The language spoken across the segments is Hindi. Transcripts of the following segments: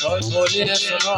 और बोलिए सुनो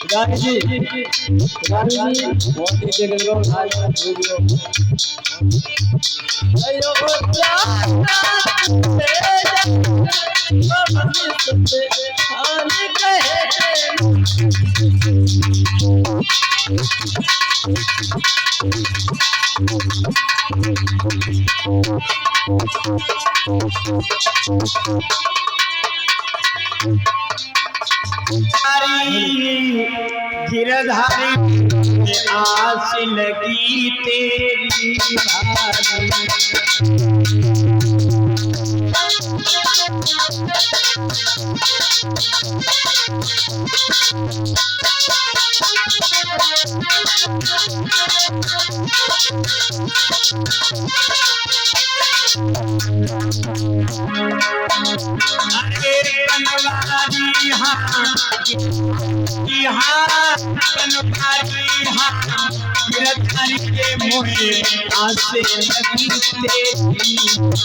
रानी जी बहुत ही जगह गिरधारी आस लगी तेरी भारी अरे बनवारी हाँ यहाँ बनवारी हाँ गिरधारी के मोहे आसे लगी तेरी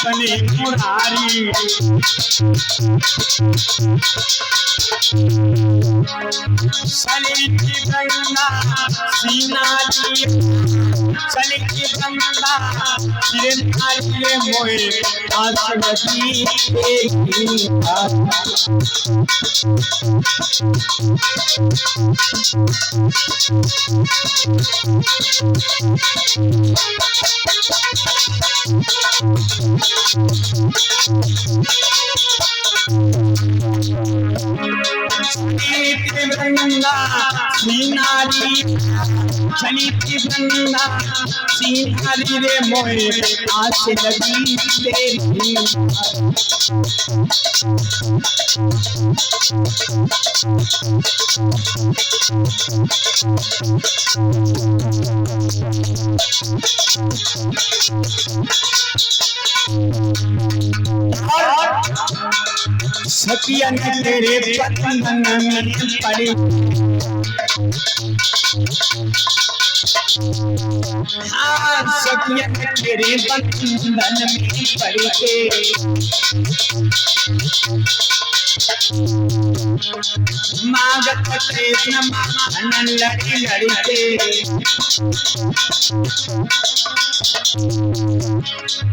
बने मुरारी सलिकी गंगा सीनारी सलिकी गंगा सिरनारी मोहे आसनती तेरी गंगा सीनारी सलिकी गंगा सीनारी रे मोहे आस लगी तेरी सखियन तेरे बंधन में पड़ी हाँ सखियन तेरे बंधन में पड़ी के मागत कृष्ण मान लड़ी लड़ी के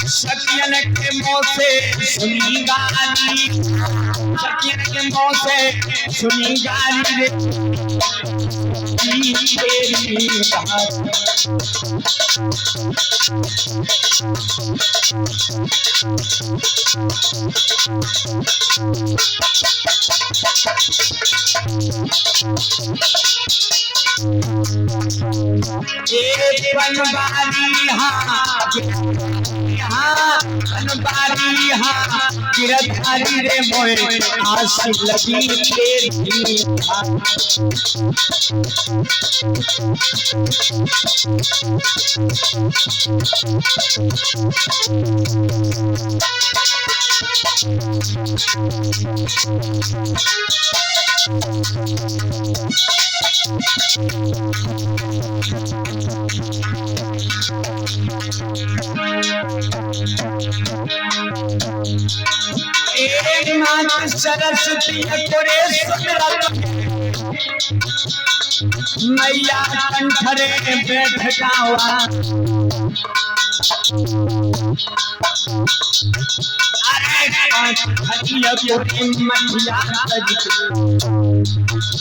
सखियन के मुँह से सुनी गाली सखियन के मुँह से सुनी गाली रे तेरी बनवारी हाँ बनवारी हाँ गिरधारी रे मोहे आस लगी तेरी एक मात सरस्वती तोरे सुंदर मैया कंठरे बैठ जावा हटिया कोरी मटिया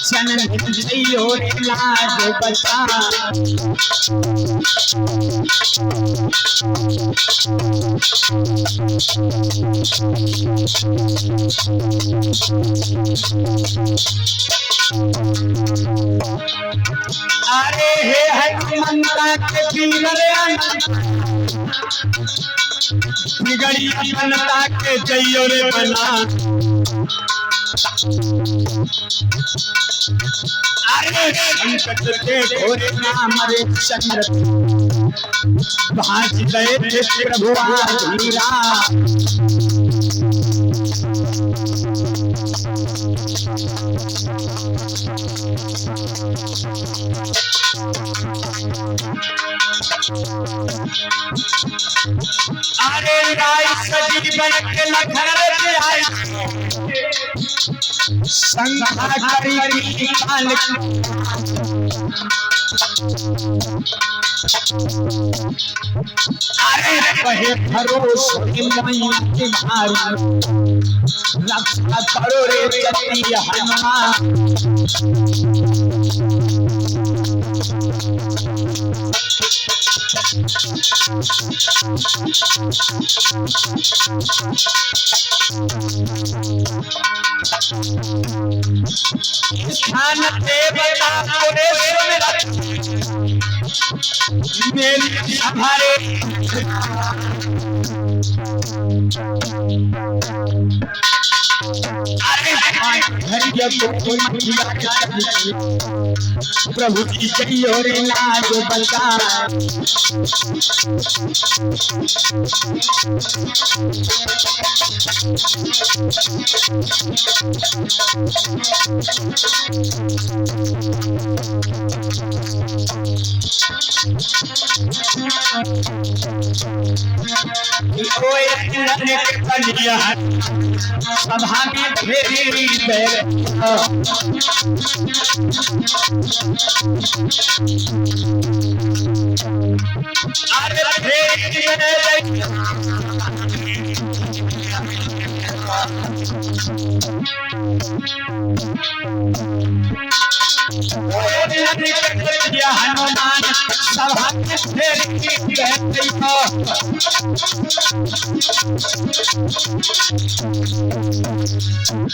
चनन जइयो रे लाज बचा अरे हे हनुमंता के बिगड़ी बनता के जइयो रे बना अरे संकट के घोरे नाम रे चंद्र भाज गए थे प्रभु हीरा अरे राय सजी बन के लखन रे आई संघा करी काल अरे कहे भरोसे मैया तुम्हारी रक्षा करो रे जति हनुमान स्थान देवता मेरी हमारे प्रभु की जय रे लाज बलका सभा में फेरी हनुमान सभा में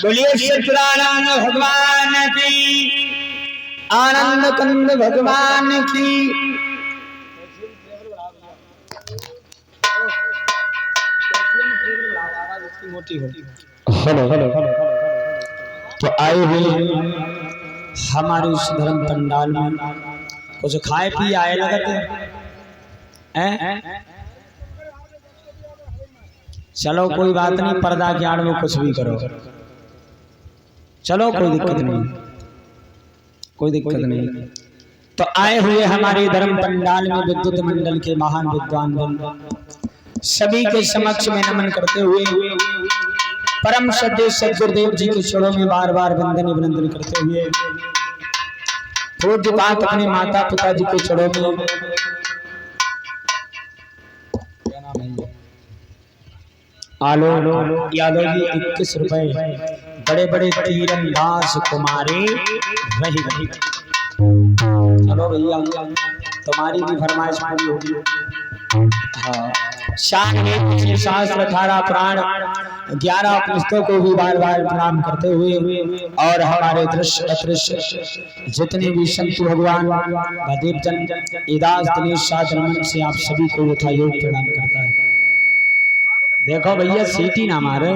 बोलिए सच्चिदानंद भगवान की आनंद कंद भगवान की हेलो हेलो तो आए हुए हमारे इस धर्म पंडाल में कुछ खाए पी आए लगते हैं। चलो कोई बात नहीं, पर्दा के आड़ में कुछ भी करो, चलो कोई दिक्कत नहीं, कोई दिक्कत नहीं। तो आए हुए हमारे धर्म पंडाल में विद्युत मंडल के महान विद्वान सभी के समक्ष में नमन करते हुए परम श्रद्धेय सद्गुरुदेव जी के चरणों में बार बार वंदन अभिनंदन करते हुए पूज्यपात अपने माता पिता जी के चरणों में आलो यादव जी 21 रुपए बड़े बड़े तीरंदाज कुमारे रही रही। चलो भैया तुम्हारी भी फरमाइश पूरी होगी। हाँ शास्त्र 18 पुराण 11 उपनिषदों को भी बार बार प्रणाम करते हुए और हमारे दृश्य अदृश्य जितने भी संत भगवान देव जन इदास दिनेश शास्त्र से आप सभी को यथायोग प्रणाम करता है। देखो भैया सीटी ना मारे,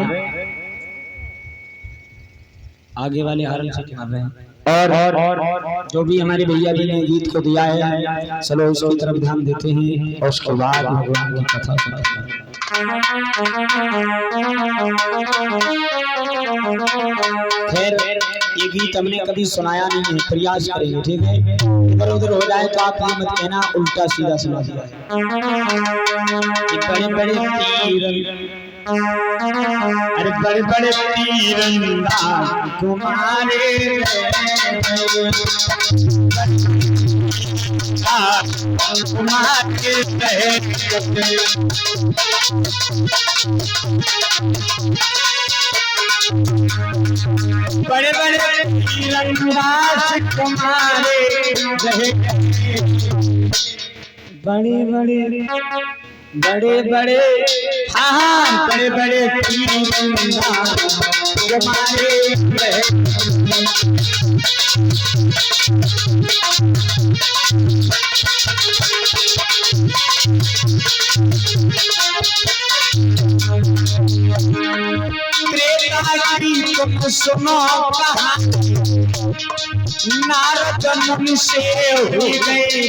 आगे वाले हरन सीटी मार रहे हैं। और जो भी हमारे भैया जी ने गीत को दिया है चलो उसकी तरफ ध्यान देते हैं और उसके बाद भगवान की कथा सुनते हैं। खैर ये गीत हमने कभी सुनाया नहीं है, प्रयास करेंगे, ठीक है। इधर उधर हो जाए तो आप ये मत कहना उल्टा सीधा सुना दिया है। बड़े बड़े तीर अरे बड़े बड़े तीरंदाज कुमारे बड़े बड़े तीरंदाज कुमारे बड़े बड़े बड़े बड़े हाँ बड़े बड़े तीरंदाज कुमारे तुम सुनो कहानी नारद मुनि से हो गए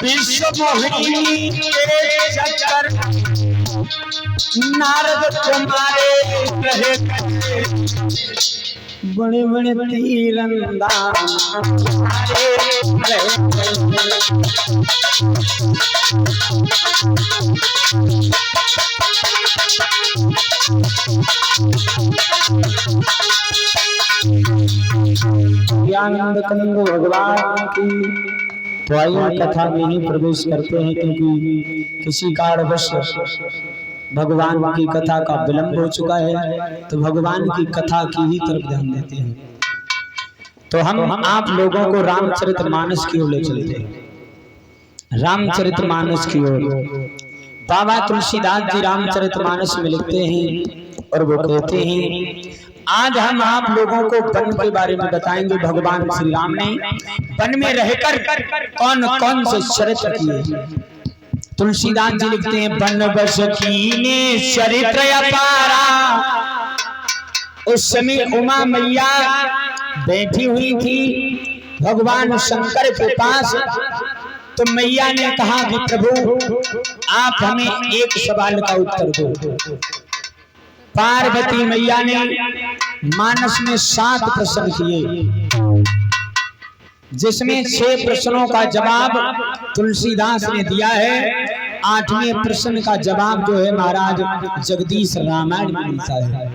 विश्व मोहिनी के चक्कर नारद तुम्हारे रहे बड़े बड़े तीरंदाज ज्ञानंद कंद भगवान की तो आइए कथा में ही प्रवेश करते हैं, क्योंकि किसी कारणवश भगवान की कथा का विलंब हो चुका है, तो भगवान की कथा की ही तरफ ध्यान देते हैं। तो हम आप लोगों को रामचरितमानस की ओर ले चलते हैं। रामचरितमानस की ओर बाबा तुलसीदास जी रामचरितमानस में लिखते हैं और वो कहते हैं, आज हम आप लोगों को वन के बारे में बताएंगे। भगवान श्री राम ने वन में रहकर कौन कौन से चरित्र किए। तुलसीदास जी लिखते हैं, वन बस कीने चरित्र अपारा। उस समय उमा मैया बैठी हुई थी भगवान शंकर के पास। तो मैया ने कहा कि प्रभु आप हमें एक सवाल का उत्तर दो। पार्वती मैया ने मानस में 7 प्रश्न किए, जिसमें 6 प्रश्नों का जवाब तुलसीदास ने दिया है। 8वें प्रश्न का जवाब जो है महाराज जगदीश रामायण में मिलता है।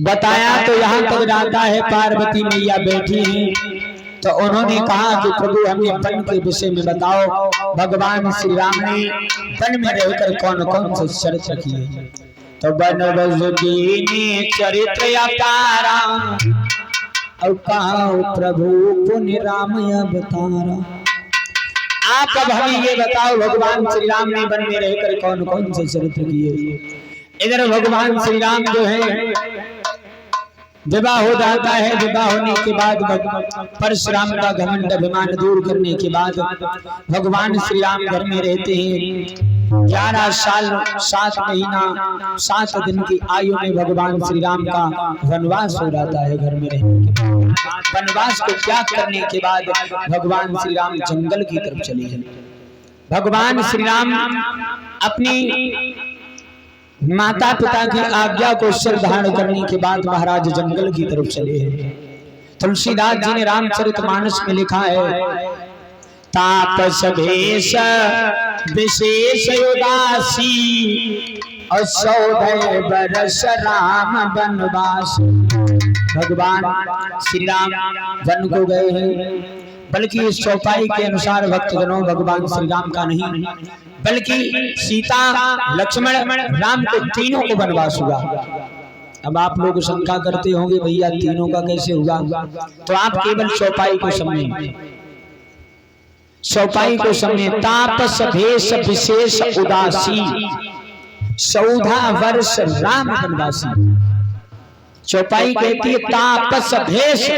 बताया तो यहाँ तक जाता है, पार्वती मैया बैठी हैं तो उन्होंने कहा कि प्रभु हमें वन के विषय में बताओ। भगवान श्री राम ने वन में रहकर कौन कौन से चरित्र किए। तो वन बस कीने चरित्र अपारा, और कहो प्रभु पुण्य राम अवतारा। आप अब हमें ये बताओ भगवान श्री राम ने वन में रहकर कौन कौन से चरित्र किए। इधर भगवान श्री राम जो है विवाह हो जाता है। विवाह होने के बाद परशुराम का घमंड अभिमान दूर करने के बाद भगवान श्री राम घर में रहते हैं। 11 साल 7 महीना 7 दिन की आयु में भगवान श्री राम का वनवास हो जाता है। घर में रहने के बाद वनवास को त्याग करने के बाद भगवान श्री राम जंगल की तरफ चले गए। भगवान श्री राम अपनी माता पिता की आज्ञा को सिर धारण करने के बाद महाराज जंगल की तरफ चले हैं। तुलसीदास जी ने रामचरितमानस में लिखा है, तापस भेष विशेष उदासी, और 14 बरस राम वनवास। भगवान श्री राम वन को गए हैं, बल्कि इस चौपाई के अनुसार भक्तजनों भगवान श्री राम का नहीं, बल्कि सीता लक्ष्मण राम को तीनों को वनवास हुआ। अब आप लोग शंका करते होंगे भैया तीनों का कैसे हुआ, तो आप केवल चौपाई को समझें। चौपाई को समझें। तापस भेष विशेष उदासी, 14 वर्ष राम वनवासी। चौपाई कहती है तापस भेष,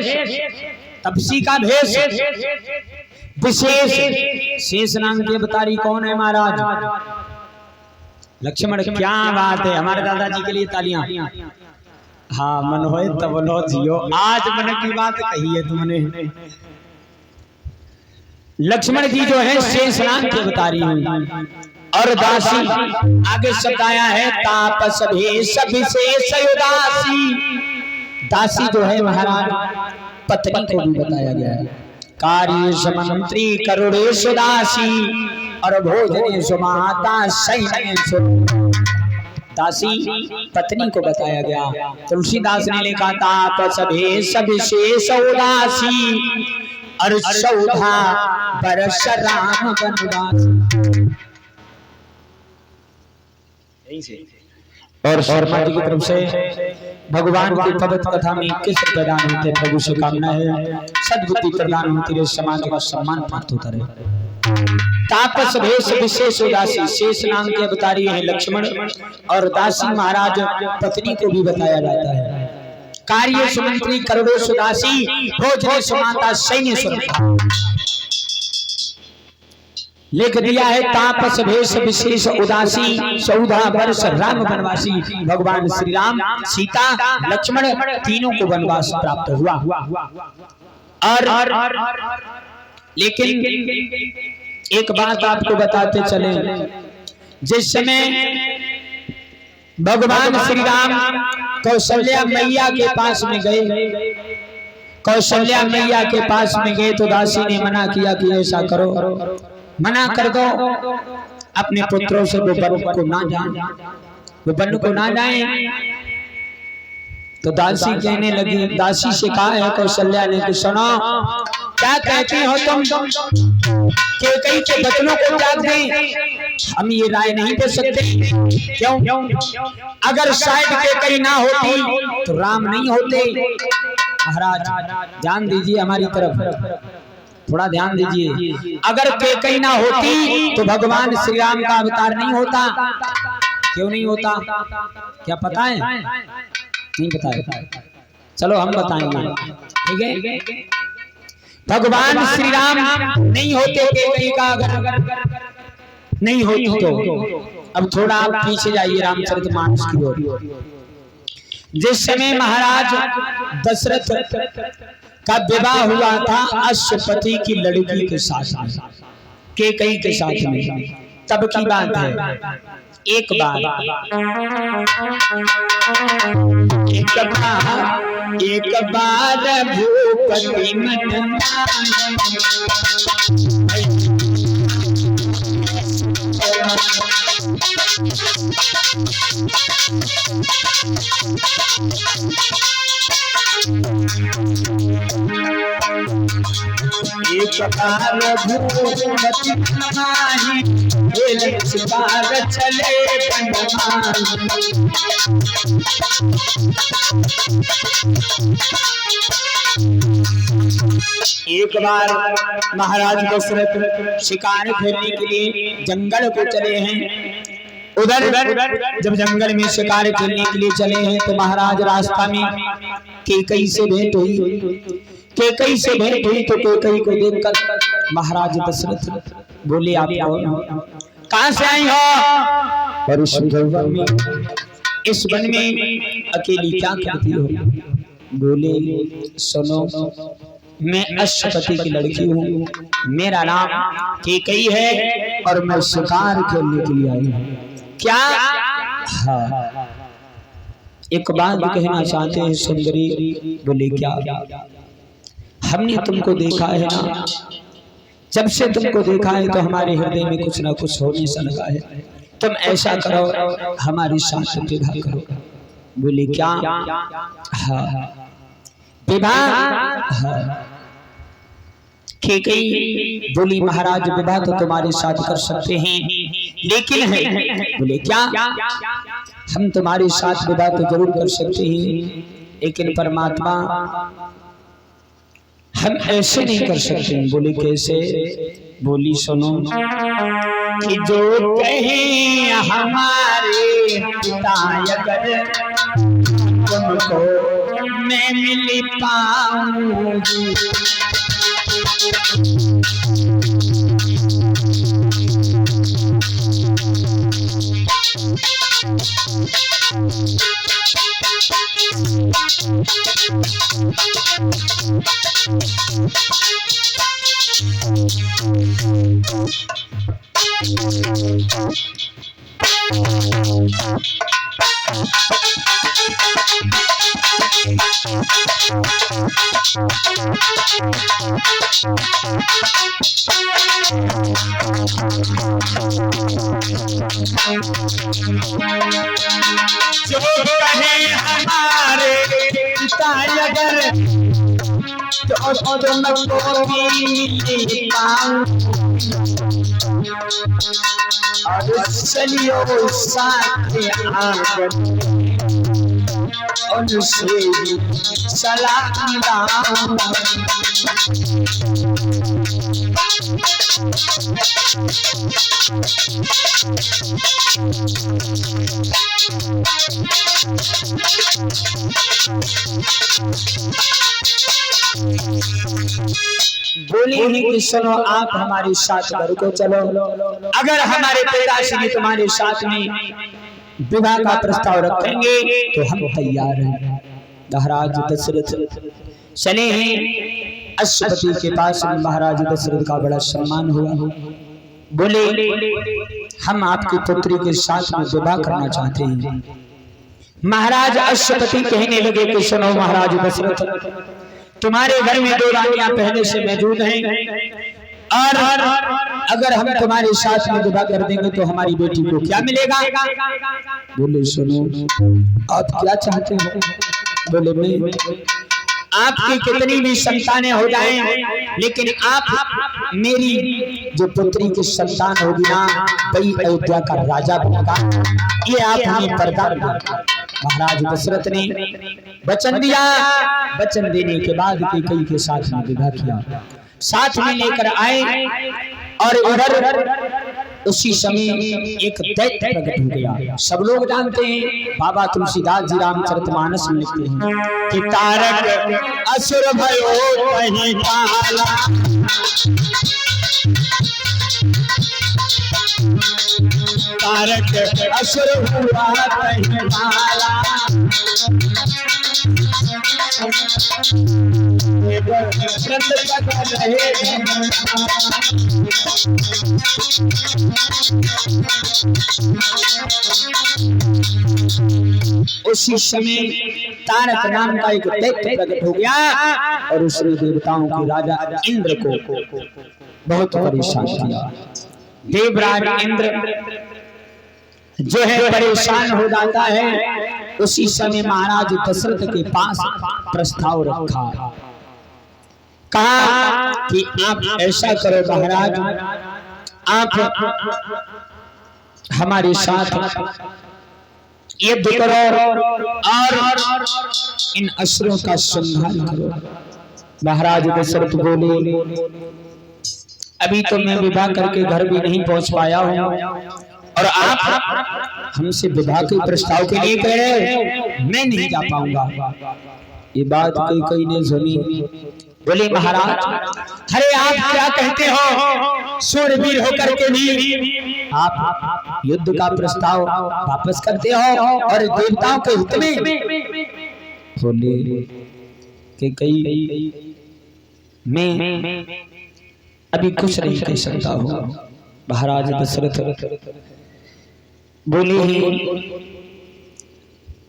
तपसी का भेष, विशेष शेष नाम के अवतारी कौन है महाराज? लक्ष्मण। क्या बात है, हमारे दादाजी के लिए तालियां। हाँ, मन होए तब लो जियो, आज मन की बात कही है तुमने। लक्ष्मण जी जो है शेष नाम के अवतारी हैं। और दासी आगे शब्द आया है, तापस भेष विशेष उदासी। दासी जो है महाराज पत्नी को भी बताया गया है। कार्य मंत्री करुणेश दासी, और भोजने सुमाता सैन्य। दासी पत्नी को बताया गया। तुलसीदास ने लिखा, तापस भेष विशेष उदासी, और 14 बरस राम वनवास। और शर्मा जी की तरफ से भगवान की पवित्र कथा में किस प्रदान होते प्रभु से कामना है, सद्बुद्धि प्रदान होती रहे, समाज का सम्मान प्राप्त होता रहे। तापस भेष विशेष उदासी, शेष नाम के अवतारी है लक्ष्मण, और दासी महाराज पत्नी को भी बताया जाता है। कार्य सुमंत्री करुणेश दासी, भोजने सुमाता सैन्य सुरक्षा। लिख दिया है, तापस भेष विशेष उदासी, 14 वर्ष राम वनवासी। भगवान श्री राम सीता लक्ष्मण तीनों को वनवास प्राप्त हुआ। और लेकिन एक बात आपको बताते चले, जिस समय भगवान श्री राम कौशल्या मैया के पास में गए। कौशल्या मैया के पास में गए तो दासी ने मना किया कि ऐसा करो, मना कर दो, अपने पुत्रों से वो वन को ना जाए, वो वन को ना जाए। तो दासी कहने लगी, दासी से कहा है कौशल्या ने कि सुनो, क्या कहती हो तुम कैकेयी के वचनों को त्याग दें? हम ये राय नहीं दे सकते। क्यों? अगर शायद कैकेयी ना होती तो राम नहीं होते। महाराज ध्यान दीजिए हमारी तरफ, थोड़ा ध्यान दीजिए। अगर कैकेयी ना होती तो भगवान श्री राम का अवतार नहीं होता। क्यों नहीं होता? क्या पता है? नहीं पता है? चलो हम बताएंगे, ठीक है। भगवान श्री राम नहीं होते कैकेयी का अगर नहीं होती तो। अब थोड़ा आप पीछे जाइए रामचरितमानस की ओर। जिस समय महाराज दशरथ का विवाह हुआ था अश्वपति की लड़की के साथ में, कैकेयी के साथ में, तब की बात है। एक बार भूपति मन एक बार भूपति चले एक बार महाराज दशरथ शिकार खेलने के लिए जंगल को चले हैं। उधर जब जंगल में शिकार खेलने के लिए चले हैं तो महाराज रास्ता में कैकेयी से भेंट हुई। कैकेयी से भेंट हुई तो कैकेयी को देखकर महाराज दशरथ बोले, आप कहां से आई हो और इस वन में अकेली क्या करती हो? बोले, सुनो, मैं अश्वपति की लड़की हूँ, मेरा नाम कैकेयी है और मैं शिकार खेलने के लिए आई हूँ। क्या? हाँ, एक बात कहना चाहते हैं सुंदरी। बोले, क्या? हमने तुमको देखा है ना, जब से तुमको देखा है तो हमारे हृदय में कुछ ना कुछ होने सा लगा है। तुम ऐसा करो, हमारे साथ विवाह करो। बोले, क्या? हाँ, विवाह? हाँ। कैकेयी बोली, महाराज विवाह तो तुम्हारे साथ कर सकते हैं, लेकिन है। बोले, क्या? हम तुम्हारे साथ विवाह तो जरूर कर सकते हैं, लेकिन परमात्मा हम ऐसे नहीं कर सकते। बोले, कैसे? बोली, सुनो, कि जो कहे हमारे पिता अगर तुमको मैं मिल पाऊंगी, जो कहे हमारे पिता अगर तो तुमको मिल पाऊंगी, और चलियो साथ आकर उनसे सलाम लाऊं। बोली कि सुनो, आप हमारे साथ घर को चलो, अगर हमारे पिताश्री तुम्हारे साथ में विवाह का प्रस्ताव रखेंगे तो हम तैयार हैं। महाराज दशरथ चले हैं अश्वपति के पास। महाराज दशरथ का बड़ा सम्मान हुआ। बोले, हम आपकी पुत्री के साथ में विवाह करना चाहते हैं। महाराज अश्वपति कहने लगे कि सुनो महाराज दशरथ, तुम्हारे घर में 2 रानियां पहले से मौजूद हैं और अगर हम तुम्हारे साथ में विवाह कर देंगे तो हमारी बेटी को क्या मिलेगा? बोले सुनो आप क्या चाहते हो? बोले मैं आपकी कितनी भी संतानें हो जाएं, लेकिन आप मेरी जो पुत्री की संतान होगी ना, वही अयोध्या का राजा बनेगा, ये आप हमें वरदान दो। महाराज दशरथ ने वचन दिया। वचन देने के बाद कैकेयी के साथ में विवाह किया, साथ में लेकर आए और इधर उसी समय एक दैत्य प्रकट हो गया। सब लोग जानते हैं, बाबा तुलसीदास जी रामचरितमानस में लिखते हैं कि तारक असुर भयो कहीं पाला, तारक असुर हुआ कहीं पाला, उसी समय तारक नाम का एक दैत्य प्रकट हो गया और उसने देवताओं के राजा इंद्र को बहुत परेशान किया। देवराज इंद्र जो है परेशान हो जाता है। उसी समय महाराज दशरथ के पास प्रस्ताव रखा, कहा कि आप ऐसा करो महाराज, आप हमारे साथ युद्ध करो और इन असुरों का संहार करो। महाराज दशरथ बोले अभी तो मैं विवाह करके घर भी नहीं पहुंच पाया हूं और आप हमसे विवाह के प्रस्ताव के लिए कह रहे हो, मैं नहीं जा पाऊंगा। ये बात कैकेयी ने सुनी। बोले महाराज अरे आप क्या कहते हो, शूरवीर होकर के भी आप युद्ध का प्रस्ताव वापस करते हो और देवताओं के हित में। बोले कैकेयी मैं अभी कुछ नहीं कह सकता हूँ। महाराज दशरथ बोले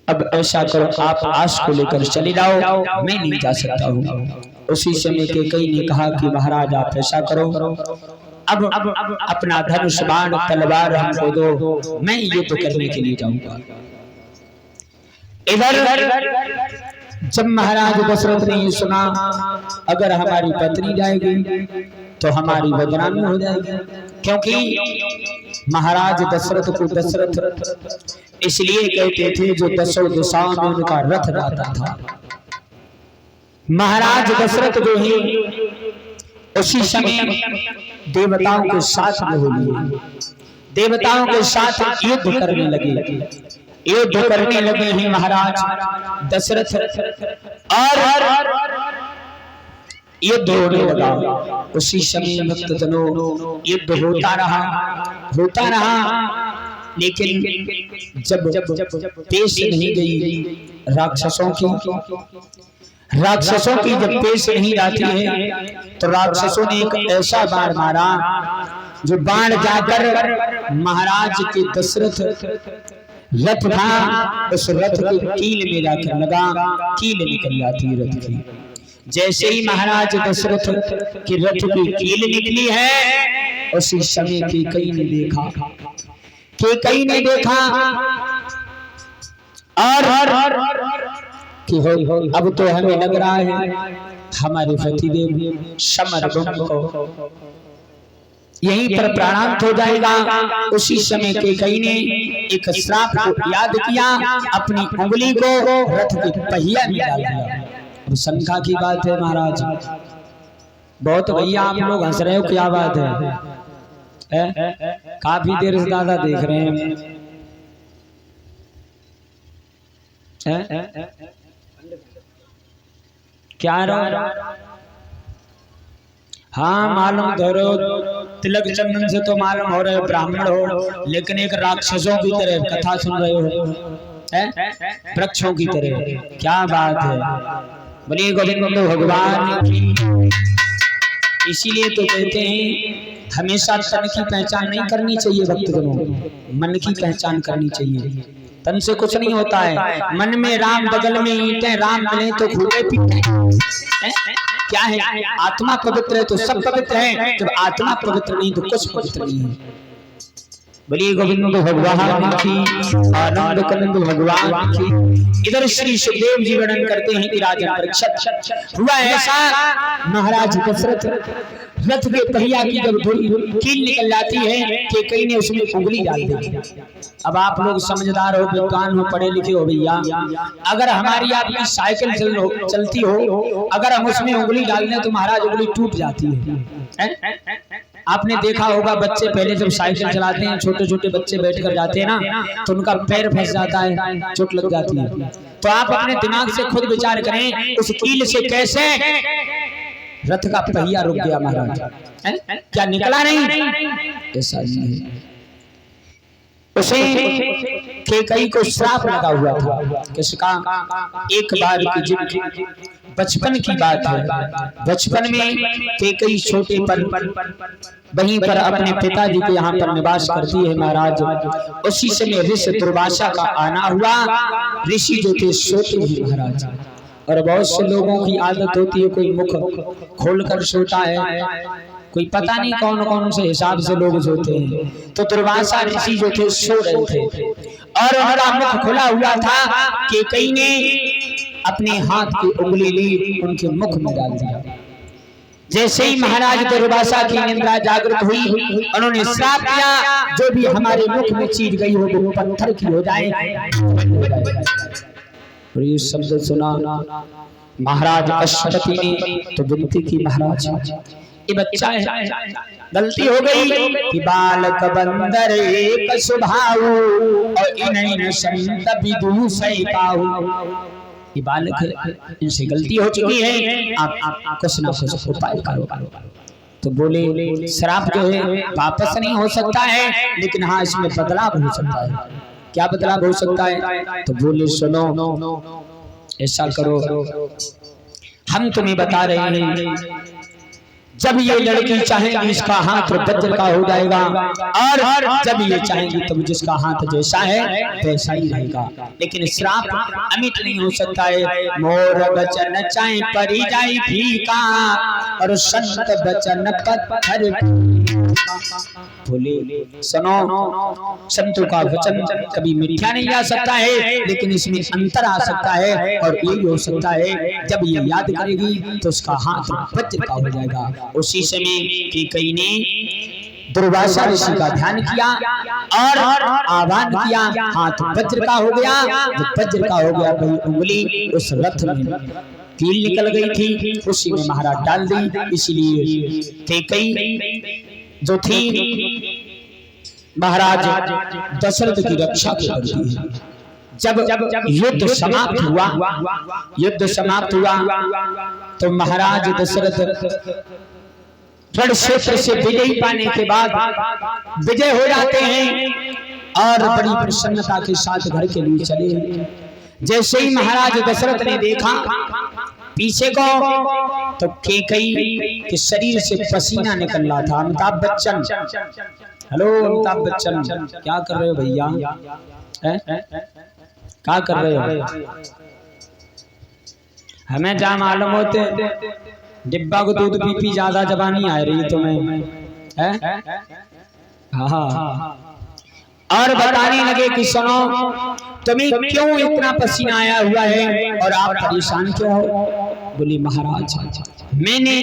अब ऐसा करो आप आश को लेकर चले जाओ, मैं नहीं जा सकता हूँ। उसी समय कैकेयी ने कहा कि महाराज आप ऐसा करो, अब अपना धनुष बाण तलवार हमको दो, मैं युद्ध करने के लिए जाऊंगा। इधर जब महाराज दशरथ ने ये सुना अगर हमारी पत्नी जाएगी तो हमारी बदनामी हो जाएगी, क्योंकि महाराज दशरथ को दशरथ इसलिए कहते थे जो दसों दिशाओं में उनका रथ जाता था। महाराज दशरथ जो है उसी समय देवताओं के साथ में हो लिए, देवताओं के साथ युद्ध करने लगे। युद्ध करने लगे हैं महाराज दशरथ और युद्ध होने लगा। उसी समय भक्तजनों युद्ध होता रहा, लेकिन जब पेश नहीं गई राक्षसों की जब पेश नहीं आती है तो राक्षसों ने एक ऐसा बाण मारा जो बाण जाकर महाराज के दशरथ रथ था, उस रथ के कील में जाकर लगा, कील निकल जाती है रथ की। जैसे ही महाराज दशरथ की रथ की कील निकली है उसी समय कैकेयी ने देखा और कि हो अब तो हमें लग रहा है हमारे पतिदेव समरभूमि को यहीं पर प्राणांत हो जाएगा। उसी समय कैकेयी ने एक श्राप को याद किया, अपनी उंगली को रथ के पहिया में डाल दिया। शंका की बात है महाराज, बहुत भैया आप लोग हंस रहे हो, क्या बात है? काफी देर से दादा देख रहे हैं। क्या हाँ मालूम धरो तिलक चंदन से तो मालूम हो रहे हो ब्राह्मण हो, लेकिन एक राक्षसों की तरह कथा सुन रहे हो, वृक्षों की तरह। क्या बात है? बोलिए गोविंद भगवान की। इसीलिए तो कहते हैं हमेशा तन की पहचान नहीं करनी चाहिए भक्तजनों, मन की पहचान करनी चाहिए। तन से कुछ नहीं होता है। मन में राम, बगल में ईंटें, राम मिले तो खूबे पीटे। क्या है? आत्मा पवित्र है तो सब पवित्र है, जब आत्मा पवित्र नहीं तो कुछ पवित्र नहीं है। बोलिए गोविंद भगवान की, आनंद कंद भगवान की। इधर श्री सुखदेव जी वर्णन करते हैं कि राजा परीक्षित हुआ ऐसा, महाराज दशरथ रथ के पहिया की जब कील निकल जाती है कि कहीं ने उसमें उंगली डाल दी। अब आप लोग समझदार हो, विद्वान हो, पढ़े लिखे हो भैया, अगर हमारी आपकी साइकिल चलती हो, अगर हम उसमें उंगली डाल दें तो महाराज उंगली टूट जाती है। आपने देखा होगा बच्चे पहले जब साइकिल चलाते हैं, छोटे छोटे बच्चे बैठकर जाते हैं ना, तो उनका पैर फंस जाता है, चोट लग जाती है। तो आप अपने दिमाग से खुद विचार करें, उस कील से कैसे रथ का पहिया रुक गया महाराज, क्या निकला नहीं? ऐसा नहीं है। उसे केकई को श्राप लगा हुआ था। किसका? एक बार की जिंदगी, बचपन की बात है। बचपन में केकई छोटे पर वहीं पर अपने पिताजी के यहाँ पर निवास करती है महाराज। उसी समय ऋषि दुर्वासा का आना हुआ। ऋषि जो थे सोते ही महाराज, और बहुत से लोगों की आदत होती है कोई मुख खोलकर सोता है, कोई पता नहीं कौन कौन से हिसाब से लोग सोते हैं। तो दुर्वासा ऋषि जो थे सो रहे थे और उनका मुख खुला हुआ था कि कई ने अपने हाथ की उंगली ली उनके मुख में डाल दिया। जैसे ही महाराज दुर्वासा की निंद्रा जागृत हुई, उन्होंने श्राप दिया जो भी हमारे मुख में चीज गई हो वो पत्थर की हो जाए। और ये शब्द सुना महाराज अश्वपति ने तो विनती की, महाराज ये बच्चा है, गलती हो गई कि बालक बंदर एक स्वभाव और इन्हें संत विदुषय पाऊ। ये बालक है, इनसे गलती हो चुकी है, आप कुछ ना कुछ उपाय करो। तो बोले श्राप जो है वापस नहीं हो सकता है, लेकिन हाँ इसमें बदलाव हो सकता है। क्या बदलाव हो सकता है? तो बोले सुनो, ऐसा करो, हम तुम्हें बता रहे हैं, जब ये लड़की चाहेगी इसका हाथ वज्र का हो जाएगा, और जब ये चाहेगी तब जिसका हाथ जैसा है वैसा ही रहेगा। लेकिन श्राप अमिट नहीं हो सकता है। मोर बचन चाहे परी जाए फीका और संत बचन पत्थर। बोले सुनो, संतों का वचन कभी मिथ्या नहीं जा सकता है, लेकिन इसमें अंतर आ सकता है। और ये हो सकता है जब ये याद करेगी तो उसका हाथ वज्र का हो जाएगा। उसी समय केकई ने दुर्वासा ऋषि का ध्यान किया और आह्वान किया, हाथ वज्र का हो गया। जब वज्र का हो गया वही उंगली उस रथ में कील निकल गई थी, उसी में महाराज डाल दी। इसलिए केकई जो थी महाराज दशरथ की रक्षा करती है। जब युद्ध समाप्त हुआ तो महाराज दशरथ रण क्षेत्र से विजय पाने के बाद विजय हो जाते हैं और बड़ी प्रसन्नता के साथ घर के लिए चले। जैसे ही महाराज दशरथ ने देखा पीछे को तो केकई के शरीर से पसीना निकल रहा था। अमिताभ बच्चन, हेलो अमिताभ बच्चन, क्या कर रहे हो भैया? क्या कर रहे हो? हमें क्या मालूम होते, डिब्बा को दूध पी ज्यादा जबानी आ रही तुम्हें है? हाँ। और बताने लगे कि सुनो, तुम्हें क्यों इतना पसीना आया हुआ है और आप परेशान क्यों हो? बोली महाराज मैंने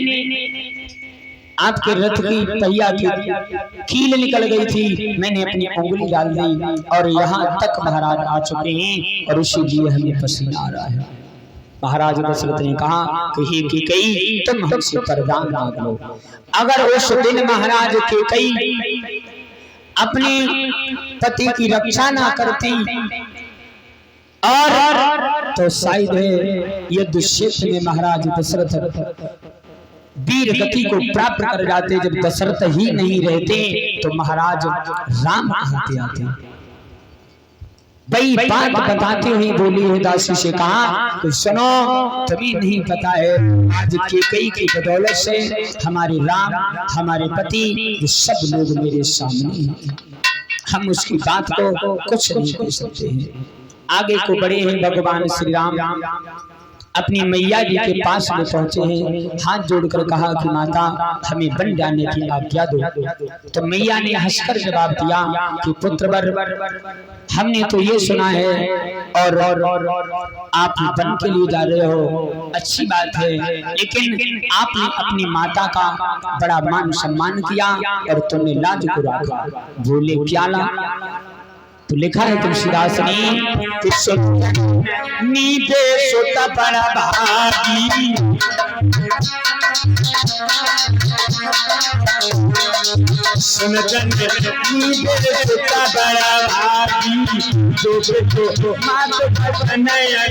आपके रथ की पहिया की कील निकल गई थी, मैंने अपनी उंगली डाल दी और यहाँ तक महाराज आ चुके हैं और इसीलिए हमें पसीना आ रहा है। महाराज दशरथ ने कहा कि केकई तुम हमसे वरदान मांग लो। अगर उस दिन महाराज केकई अपने पति की रक्षा ना करती और तो शायद युद्ध क्षेत्र में महाराज दशरथ वीर गति को प्राप्त कर जाते। जब दशरथ ही नहीं रहते तो महाराज राम कहते आते। वही बात बताते हुए बोली है दासी से कहा तो सुनो, तभी नहीं पता है आज केकई की बदौलत से हमारे राम, हमारे पति, ये सब लोग मेरे सामने हैं। हम उसकी बात को कुछ नहीं कह सकते हैं। आगे को बढ़े हैं भगवान श्री राम अपनी मैया जी के पास में पहुंचे हैं, हाथ जोड़कर कहा कि माता हमें बन जाने की आज्ञा दो। तो मैया ने हंसकर जवाब दिया कि पुत्रवर, हमने तो ये सुना है और आप बन के लिए जा रहे हो, अच्छी बात है, लेकिन आपने अपनी माता का बड़ा मान सम्मान किया और तुमने लाज को रखा, भूले प्याला। तो लिखा है तुलसीदास ने नीदे सोता बड़ा भागी, सुन नीदे सोता बड़ा भागी, जो बेटो मात नया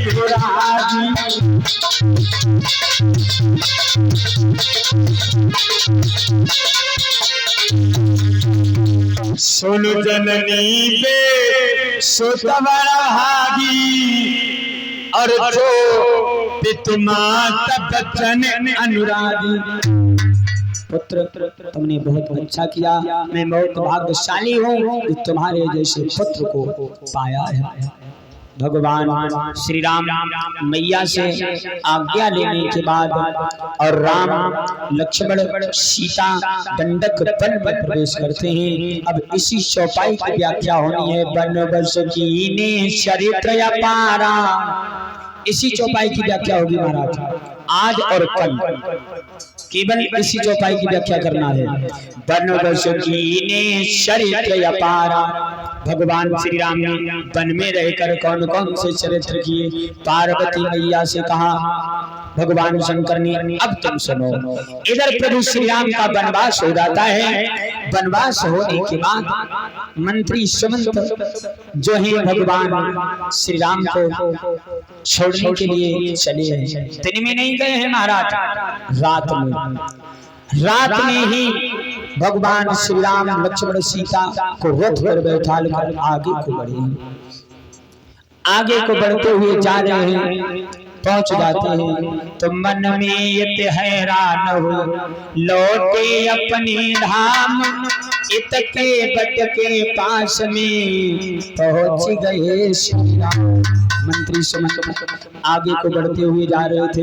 सुनो जननी बे सोत बड़ा भागी, और जो पितुमाता बचन अनुरागी। पुत्र तुमने बहुत अच्छा किया, मैं बहुत भाग्यशाली हूँ कि तुम्हारे जैसे पुत्र को पाया है। भगवान श्री राम मैया से आज्ञा लेने के बाद और राम लक्ष्मण सीता दंडक वन में प्रवेश करते हैं। अब इसी चौपाई की व्याख्या होनी है। वन बस कीने चरित्र अपारा, इसी चौपाई की व्याख्या होगी महाराज, आज और कल केवल इसी चौपाई की व्याख्या करना है। वन बस कीने चरित्र अपारा, भगवान श्री राम ने वन में रहकर कौन कौन से चरित्र किए। पार्वती मैया से कहा भगवान शंकर ने, अब तुम सुनो। इधर प्रभु श्री राम का वनवास हो जाता है। वनवास होने के बाद मंत्री सुमंत जो है भगवान श्री राम को छोड़ने के लिए चले हैं। दिन में नहीं गए हैं महाराज, रात में ही भगवान श्री राम लक्ष्मण सीता को रथ पर बैठा कर आगे को बढ़े। आगे को बढ़ते हुए जा रहे हैं, पहुंच जाते हैं तो मन में ये हैरान हो, लौटे अपने धाम इत के बट के पास में पहुंच गए श्री राम। मंत्री सुमंत आगे को बढ़ते हुए जा रहे थे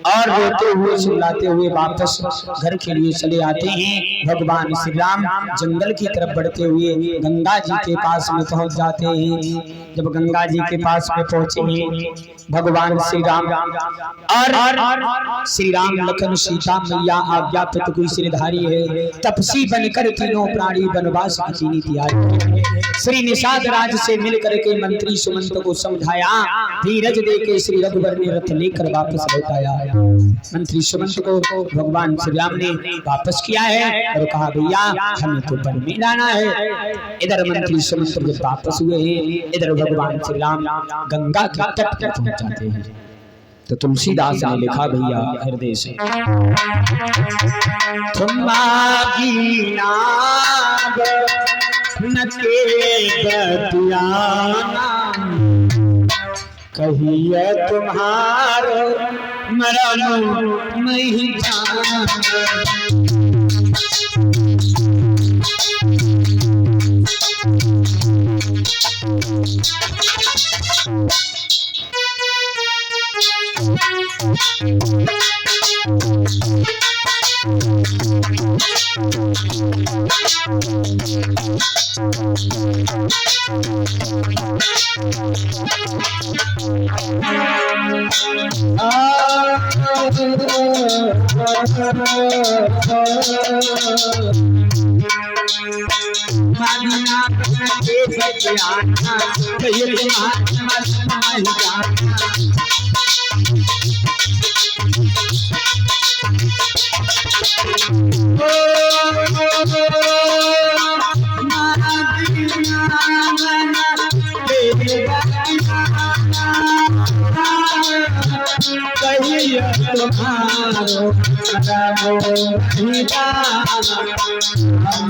और रोते हुए चिल्लाते हुए वापस घर के लिए चले आते हैं। भगवान श्री राम जंगल की तरफ बढ़ते हुए गंगा जी के पास में पहुंच जाते हैं। जब गंगा जी के पास में पहुंचे हैं भगवान श्री राम और श्री राम लखन सीता मैया आज्ञा पित कोई सिरधारी है, तपसी बनकर तीनों प्राणी वनवास की नीति आई। श्री निषाद राज से मिलकर के मंत्री सुमंत को समझाया, धीरज देके श्री रघुवर ने रथ लेकर वापस लौटाया। मंत्री सुमंत को भगवान श्री राम ने वापस किया है और कहा भैया हमें तो वन में जाना है। इधर मंत्री सुमंत जब वापस हुए हैं, इधर भगवान श्री राम गंगा के तट पर पहुंच जाते हैं। तो तुलसीदास ने लिखा भैया हृदय से, तुम्हारी नाग नके बतियाना, कहिए तुम्हारो मरम नहीं जाना।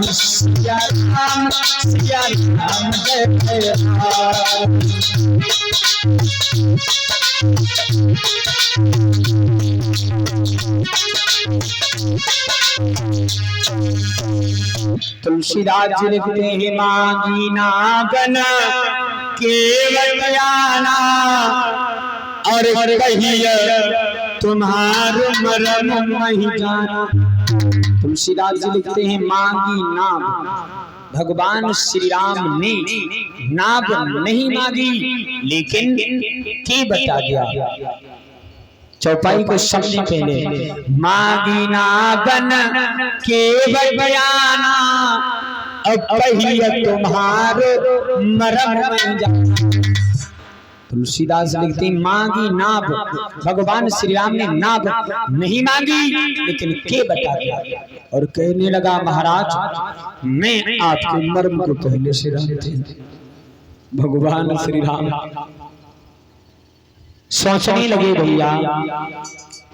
सिया राम जय जय राम। तुलसीदास जी लिखते हैं मांगी नागन केवल बयाना और कहिए तुम्हारो मरम नहीं जाना। तुलसीदास जी लिखते हैं मांगी नाग, भगवान श्री राम ने नाग नहीं मांगी लेकिन के बता दिया। चौपाई को समझने पहले मांगी नागन केवल बयाना अब कहिए तुम्हारो मरम नहीं जाना। तुलसीदास लिखते हैं मांगी नाभ, भगवान श्री राम ने नाभ नहीं मांगी लेकिन के बता दिया। और कहने लगा महाराज मैं आपके मर्म को पहले से जानते हैं। भगवान श्री राम सोचने लगे भैया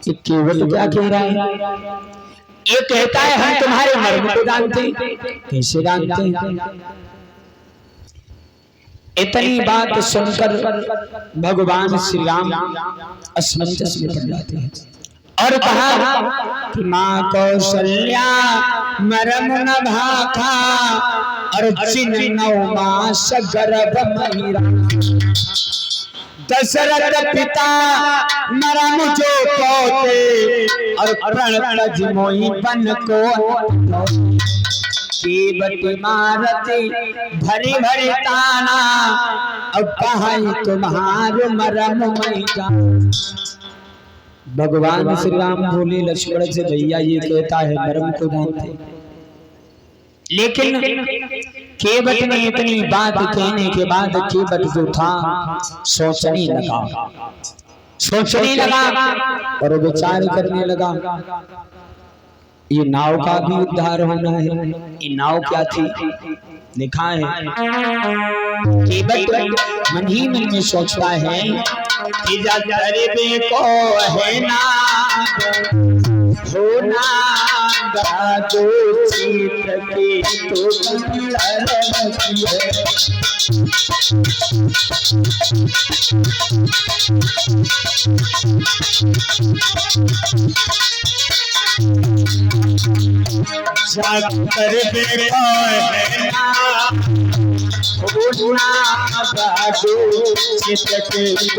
ये केवल क्या कह रहा है, ये कहता है हम तुम्हारे मर्म को जानते हैं। कैसे जानते हैं? इतनी बात सुनकर भगवान श्री राम असमंजस में पड़ जाते हैं और कहा कि मां कौशल्या मरम न भाखा और चिन्ह 9 मास गर्भ महिरा। दशरथ पिता मरम जो पोते और प्रणत मोहि बन को केवट मारते भरे भरे ताना अब कहाई तुम्हारो मरम नहीं जाना। भगवान श्री राम बोले लक्ष्मण से भैया ये कहता है मरम को जानते, लेकिन केवट ने इतनी बात कहने के बाद केवट जो था सोचने लगा और विचार करने लगा ये नाव का भी उद्धार होना है। ये नाव क्या थी लिखा है केवट मन ही मन में सोचता है कि जगदरे को है ना होना जो चित्र के तो लड़की है। जाकर देखो है ना होना जो चित्र के तो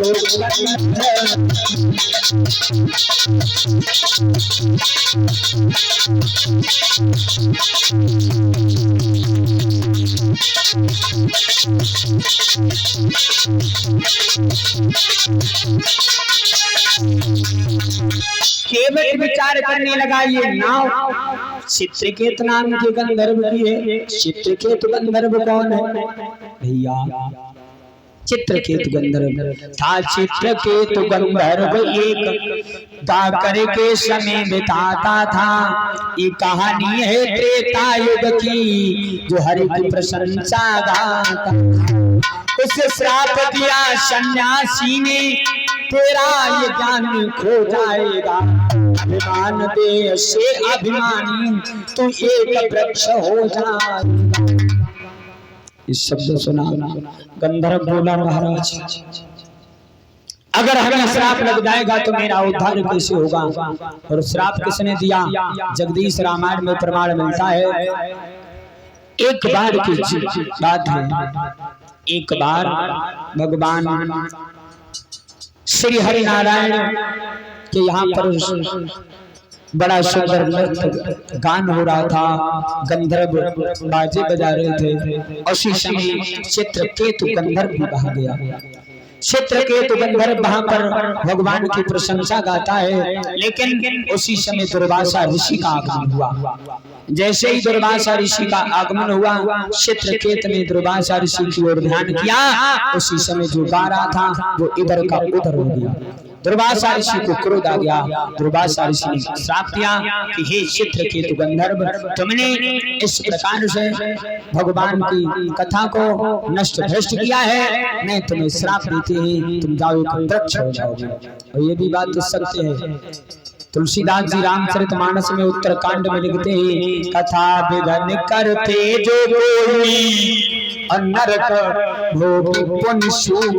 केवट विचार करने लगा ये नाव चित्रकेतु नाम के गंधर्व की है। चित्रकेतु गंधर्व कौन है भैया? चित्रकेतु गंधर्व था। चित्रकेतु गंधर्व एक दाकर के समय बिताता था। ये कहानी है त्रेता युग की जो हरि की प्रशंसा गाता। उसे श्राप दिया सन्यासी ने तेरा ये ज्ञान खो जाएगा। अभिमान दे से अभिमानी तू एक वृक्ष हो जाएगा। इस शब्द सुना गंधर्व बोला महाराज अगर हमें श्राप लग जाएगा तो मेरा उद्धार कैसे होगा? और श्राप किसने दिया? जगदीश रामायण में प्रमाण मिलता है। एक बार की बात है, एक बार भगवान श्री हरि नारायण के यहाँ पर बड़ा सुंदर नृत्य गान हो रहा था। गंधर्व बाजे बजा रहे थे। उसी समय चित्रकेतु गंधर्व भी वहां गया। चित्रकेतु गंधर्व वहां पर भगवान की प्रशंसा गाता है। लेकिन उसी समय दुर्वासा ऋषि का आगमन हुआ। जैसे ही दुर्वासा ऋषि का आगमन हुआ चित्रकेत ने दुर्वासा ऋषि की ओर ध्यान किया। उसी समय जो गा रहा था वो इधर का उधर हो गया। दुर्वासा ऋषि को क्रोध आ गया। दुर्वासा ऋषि ने श्राप दिया कि हे चित्रकेतु गंधर्व तुमने इस प्रकार से भगवान की कथा को नष्ट भ्रष्ट किया है। मैं तुम्हें श्राप देते हैं तुम जाओ वृक्ष हो जाओगे। और ये भी बात तो सत्य है। तुलसीदास जी रामचरितमानस में उत्तरकांड में लिखते हैं, कथा विघन करते जो कोई नरक भोग पुण्य सूख।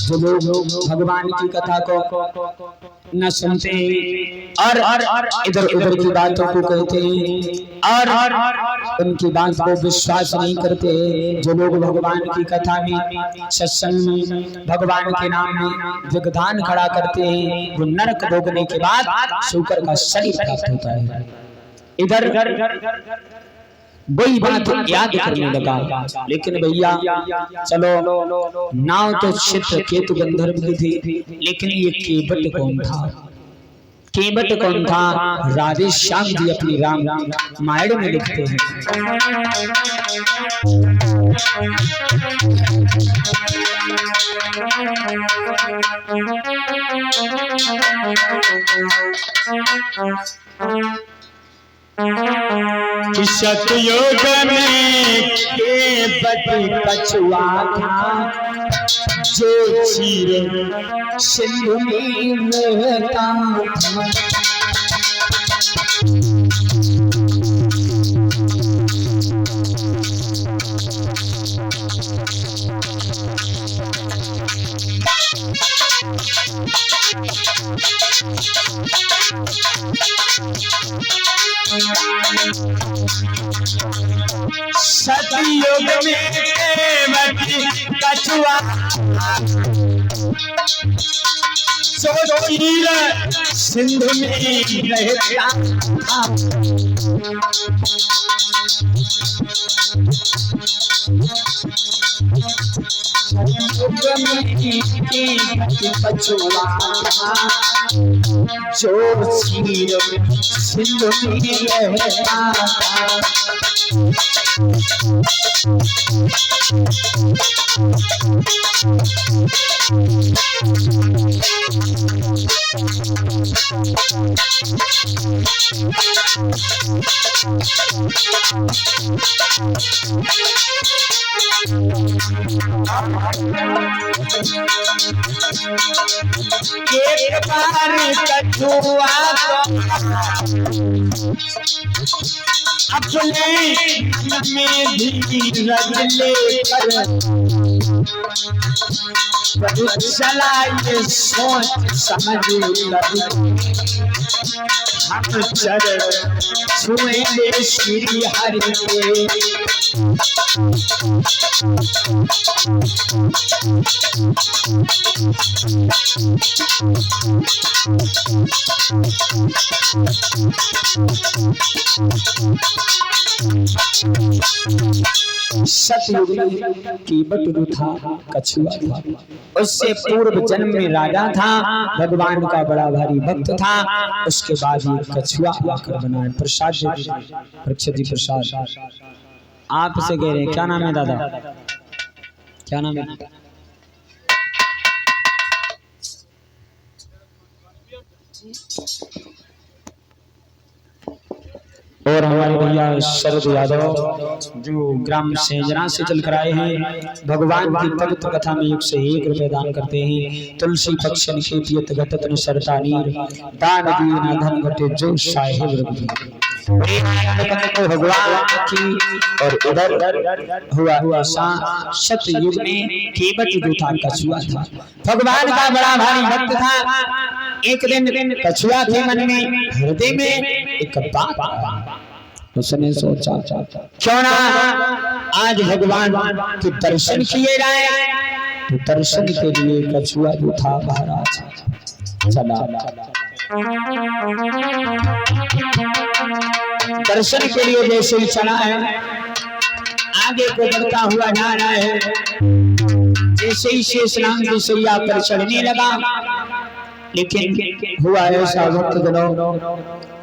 जो लोग भगवान की कथा को न सुनते और इधर उधर की बातों को कहते हैं और उनकी बात को विश्वास नहीं करते, जो लोग भगवान की कथा में सत्संग में भगवान के नाम में विघान खड़ा करते हैं, वो नरक भोगने के बाद शूकर का शरीर प्राप्त होता है। इधर वही बात याद करने लगा, लेकिन भैया चलो नाव तो चित्र केतु गंधर्व की थी, लेकिन ये केवट कौन था? केवट कौन था? राधे श्याम जी अपनी रामायण में लिखते हैं, कि सतयुग में केवट कछुआ था, जो चीर सिंधु में रहता था। सतयुग में केवट कछुआ जो चीर सिंधु में रहता था। कछुआ जो चीर सिंधु में रहता था। एक बार कछुआ अपने में धीरज लेकर चला ये सोच समझ लगी, हम चरण छुएंगे श्री हरि के। सतयुग में केवट था, कछुआ था, उससे पूर्व जन्म में राजा था, भगवान का बड़ा भारी भक्त था। उसके बाद ये कछुआ आकर बनाया। प्रसाद परीक्षित जी, प्रसाद आपसे कह रहे हैं, क्या नाम है दादा? क्या नाम है? और हमारे भैया शरद यादव जो ग्राम सेंजना से चल कर आए हैं, भगवान की पवित्र कथा में 1 से 1 रुपए दान करते हैं। तुलसी पक्ष निकेतियत गतत न सरता नीर, दान दीना धन घटे जो साहिब रघुवीर। भगवान की और उधर हुआ सतयुग में केवट जो था, कछुआ था, भगवान का बड़ा भारी भक्त था। एक दिन कछुआ के मन में, हृदय में एक बात, उसने सोचा क्यों ना आज भगवान के दर्शन किए जाए। तो दर्शन के लिए कछुआ जो था महाराज चला। दर्शन के लिए जैसे ही चला है, आगे को बढ़ता हुआ जा रहा है, जैसे ही शेषनाग की सैया पर चढ़ने लगा, लेकिन हुआ ऐसा वक्त जनों,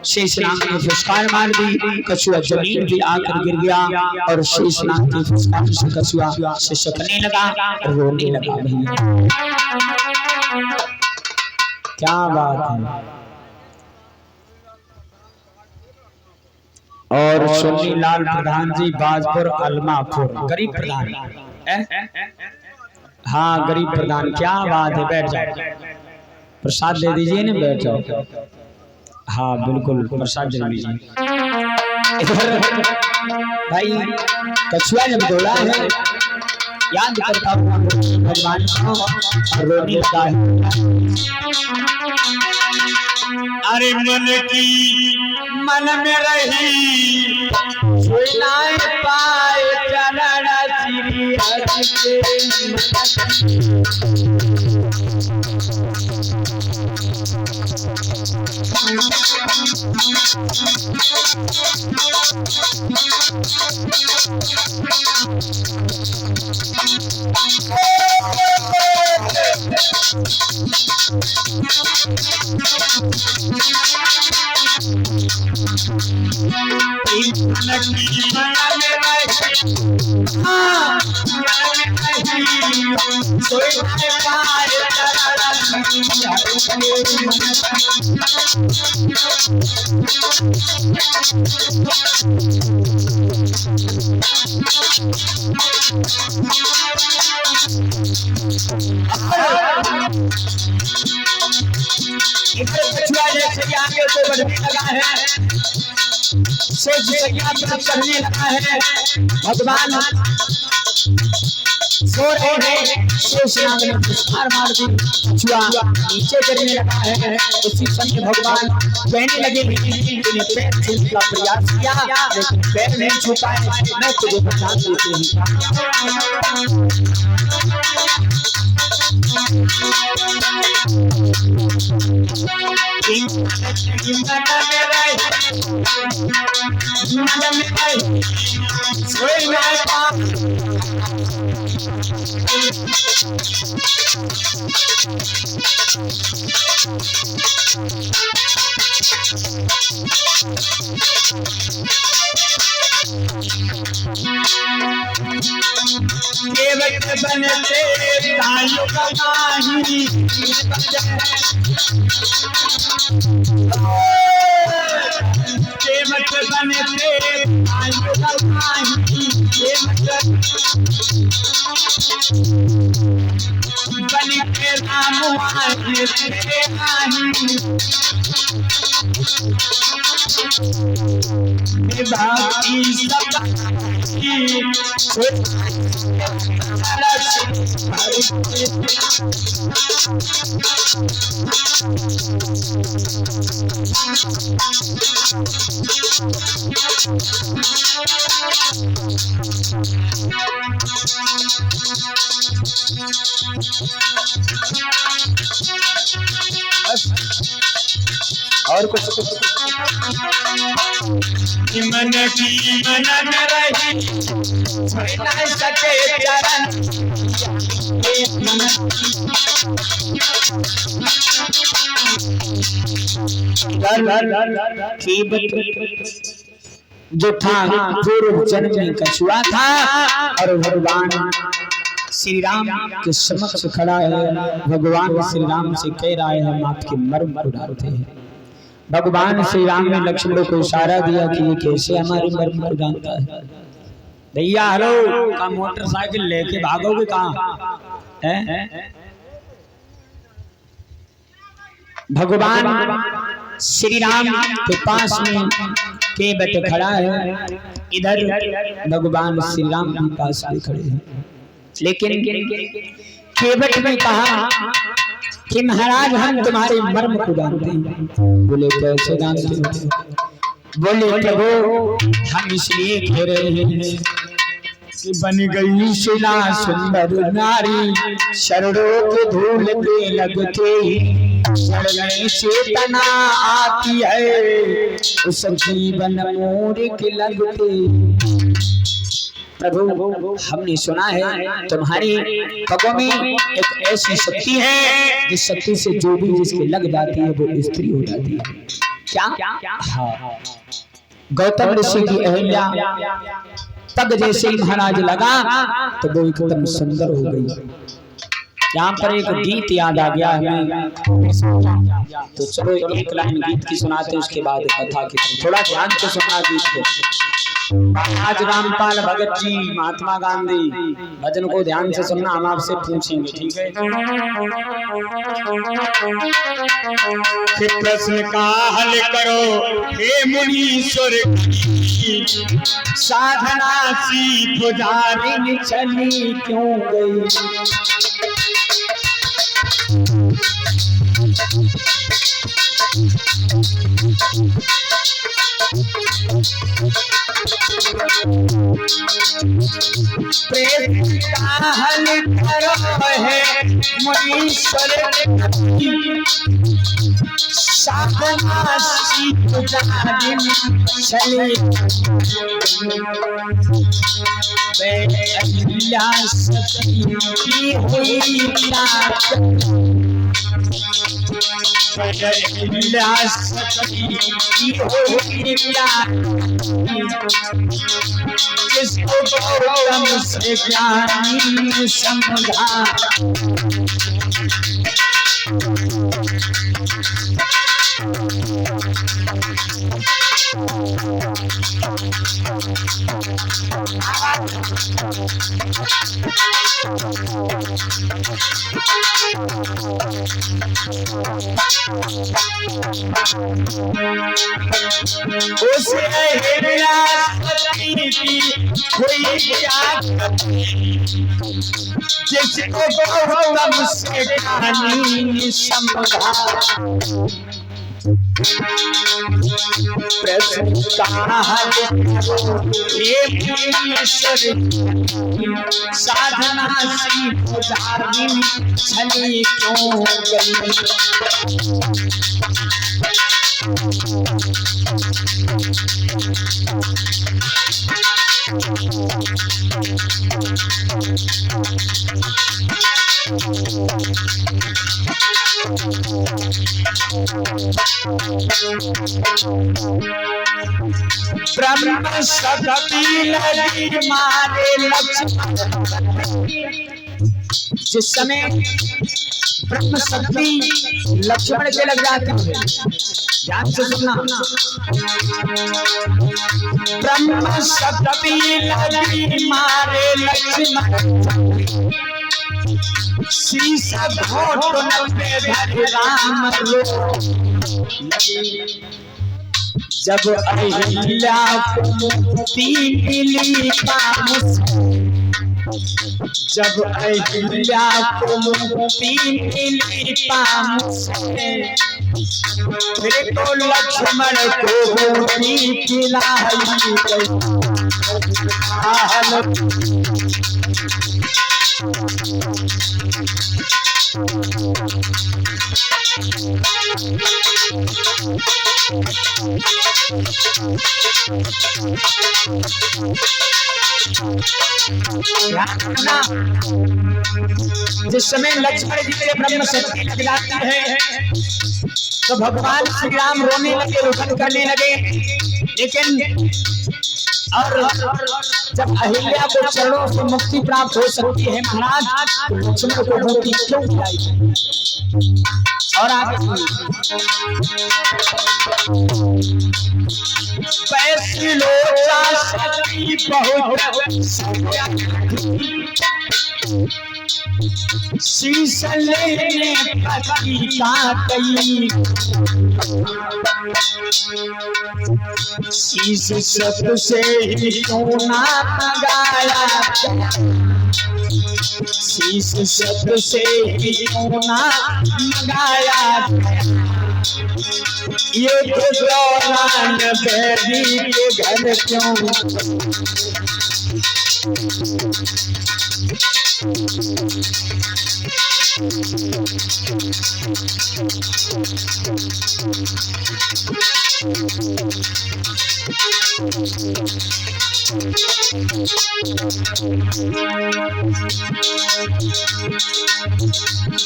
शेषनाग ने फुसकार मार दी, कछुआ जमीन पे आकर गिर गया और शेषनाग की फुसकार से कछुआ सिसकने लगा, रोने लगा। भैया क्या बात है। और सुन्नी लाल प्रधान जी बाजपुर अलमापुर, गरीब प्रधान, हाँ गरीब प्रधान, क्या बात है, बैठ जाओ। प्रसाद दे दीजिए ना, बैठ जाओ। हाँ बिल्कुल, प्रसाद दे लीजिए। भाई कछुआ जब दौड़ा है, याद करता हूँ भगवान को, रोने लगा है। अरे मन की मन में रही कोई ना पाए चरण श्री हरि आगे तो बढ़ने लगा है, करने लगा है। भगवान सो रहे हैं, मार दी, कछुआ नीचे गिरने लगा है। उसी समय भगवान कहने लगे तूने पैर छूने का प्रयास किया लेकिन पैर नहीं छू पाए, मैं तुझे बचा देती हूँ। बनते तालु कमाही केवट बनते तालु कमाही बन के राम आए तेरे आही विभागी और कुछ मन की मन में रही न सके चरण जो था पूर्व जन्म में कछुआ था और भगवान श्री राम के समक्ष खड़ा है। भगवान श्री राम से कह रहा है हम आपके मर्म को जानते हैं। भगवान श्री राम ने लक्ष्मण को इशारा दिया कि ये कैसे हमारे मर्म को जानता है। भैया हेलो का मोटरसाइकिल लेके भागोगे कहाँ है? भगवान श्री राम के पास में केवट खड़ा है, इधर भगवान श्री राम के पास में खड़े हैं। लेकिन केवट ने कहा कि महाराज हम तुम्हारे मर्म को जानते हैं। बोले कैसे जानते हो? बोले प्रभु हम इसलिए कह रहे हैं कि बन गई शिला सुंदर नारी, शरणों के धूल पे लगते शरण चेतना आती है, उस जीवन मोर के लगते। प्रभु हमने सुना है तुम्हारी पगों में एक ऐसी शक्ति है जिस शक्ति से जो भी जिसके लग जाती है वो स्त्री हो जाती है। क्या? हाँ। गौतम ऋषि की अहिल्या पग जैसे ही महाराज लगा तो वो एकदम सुंदर हो गई। यहाँ पर एक गीत याद आ गया हमें, तो चलो एक लाइन गीत की सुनाते उसके बाद कथा की। थोड़ा ध्यान से सुनना गीत को। आज रामपाल भगत जी, महात्मा गांधी, भजन को ध्यान से सुनना, हम आपसे पूछेंगे, ठीक है? कि प्रश्न का हल करो हे मुनीश्वर, साधना सी पुजारी चली क्यों गई? प्रेम का हल करो है मुनीश्वर, साधना सी पुजारी चली अहिल्या सती की हुई अहिल्या सती की हुई जिसको गौतम से ज्ञानी ने समझा, उस अहिल्या सती की हुई जिसको गौतम से ज्ञानी ने समझा। प्रश्न का हल हे मुनीश्वर, साधना सी पुजारी चली क्यों गई? ब्रह्म शक्ति लगी मारे लक्ष्मण, जिस समय ब्रह्म शक्ति लक्ष्मण के लग जाती है, ध्यान से सुनना, ब्रह्म शक्ति लगी मारे लक्ष्मण, शीश घोटन पे धर राम रो। जब अहिल्या को मुक्ति मिली पामुस, जब अहिल्या को मुक्ति मिली पामुस, फिर तो लक्ष्मण को गोदी पिलाई गई। जिस समय लक्ष्मण जी के ब्रह्म शक्ति लग जाती है तो भगवान श्री राम रोने लगे, रुदन करने लगे, लेकिन और जब अहिल्या को चरणों से मुक्ति प्राप्त हो सकती है महाराज, तो लक्ष्मण को मुक्ति क्यों मिलाई? और आगे पैसी लोचा सती बहुत शीश लेने पति का गई, शीश सत से ही सोना मंगाया, शीश सत से ही सोना मंगाया। ये दौरान बेबी के घर क्यों?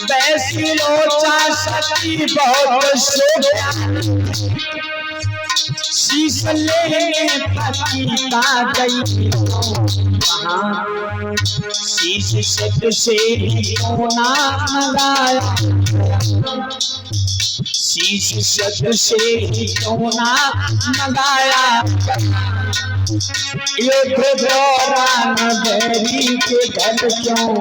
बैसी लोचा सती बहुत शोभा, शीश लेने पति का गई, शीश सत से सोना मंगाया, शीश सत से ही क्यों ना मंगाया, युद्ध दौरान बैरी के घर क्यों।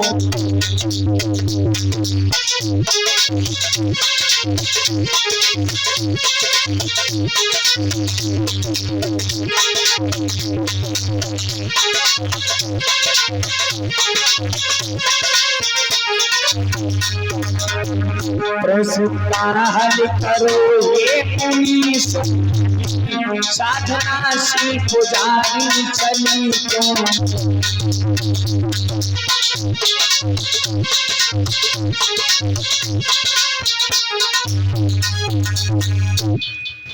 प्रसुता हल करो ये पुनीस, साधना सी पुजारी चली क्यों।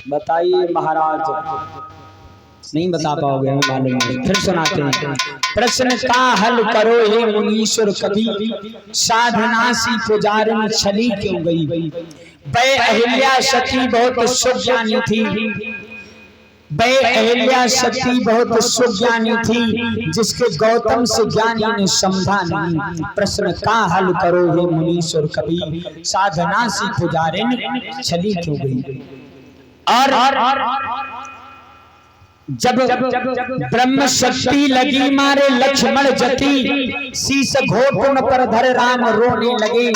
बताइए महाराज, नहीं बता पाओगे, हमें मालूम है, फिर सुनाते हैं। प्रश्न का हल करो हे मुनीश्वर कभी, साधना सी पुजारिन चली क्यों गई। बै अहिल्या सती बहुत सुज्ञानी थी, बै अहिल्या सती बहुत सुज्ञानी थी, जिसके गौतम से ज्ञानी ने समझा नहीं। प्रश्न का हल करो हे मुनीश्वर कभी, साधना सी पुजारिन चली क्यों गई। और जब ब्रह्म शक्ति लगी मारे लक्ष्मण जति, शीश घोटन पर धर राम रोने लगे।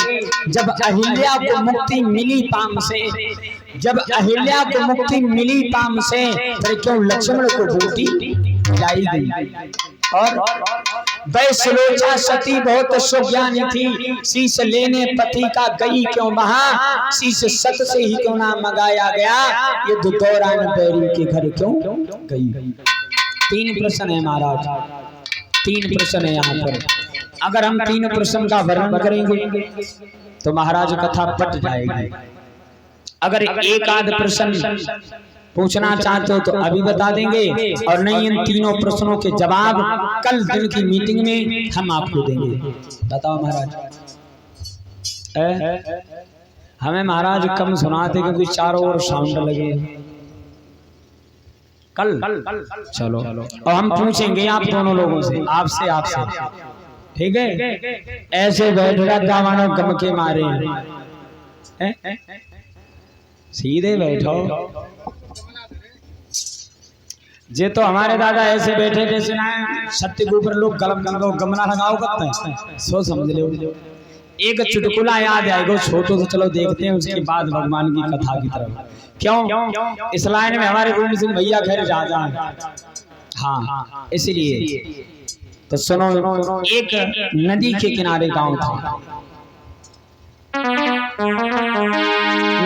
जब अहिल्या को मुक्ति मिली पाम से, जब अहिल्या को मुक्ति मिली पाम से, फिर क्यों लक्ष्मण को बूटी लाई गई। और वैश्लोचा सती बहुत सुज्ञानी थी, शीश लेने पति का गई क्यों वहां, शीश सत से ही क्यों ना मंगाया गया, युद्ध दौरान बैरी के घर क्यों गई। तीन प्रश्न है महाराज, तीन प्रश्न है यहाँ पर। अगर हम तीन प्रश्न का वर्णन करेंगे तो महाराज कथा पट जाएगी। अगर एक आध प्रश्न पूछना चाहते हो तो अभी बता देंगे, और नहीं इन तीनों प्रश्नों के जवाब कल दिन की मीटिंग में हम आपको देंगे। बताओ महाराज। हमें महाराज कम सुनाते क्योंकि चारों ओर साउंड लगे। कल चलो, और हम पूछेंगे आप दोनों लोगों से, आपसे आपसे, ठीक है। ऐसे बैठ रहा मानो गम के मारे हैं, सीधे बैठो। जे तो हमारे दादा ऐसे बैठे जैसे ना सत्य के ऊपर लोग गमला लगाओ करते हैं, सो समझ लो। एक चुटकुला याद आएगा छोटो, तो चलो देखते हैं, उसके बाद भगवान की कथा की तरफ। क्यों इस लाइन में हमारे गोविंद सिंह भैया खैर राजा हैं, हाँ इसलिए। तो सुनो, एक नदी के किनारे गांव था,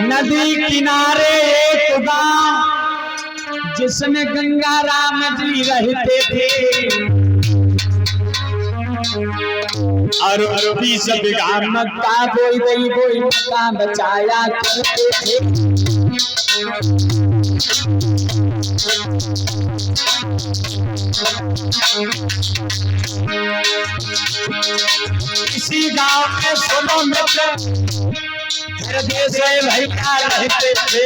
नदी किनारे एक गांव जिसमें गंगा राम जी रहते थे, और 20 बीघा मक्का बोई गई, बोई मक्का बचाया करते थे। इसी गांव में सुनो मित्र, हृदय से भैया रहते थे,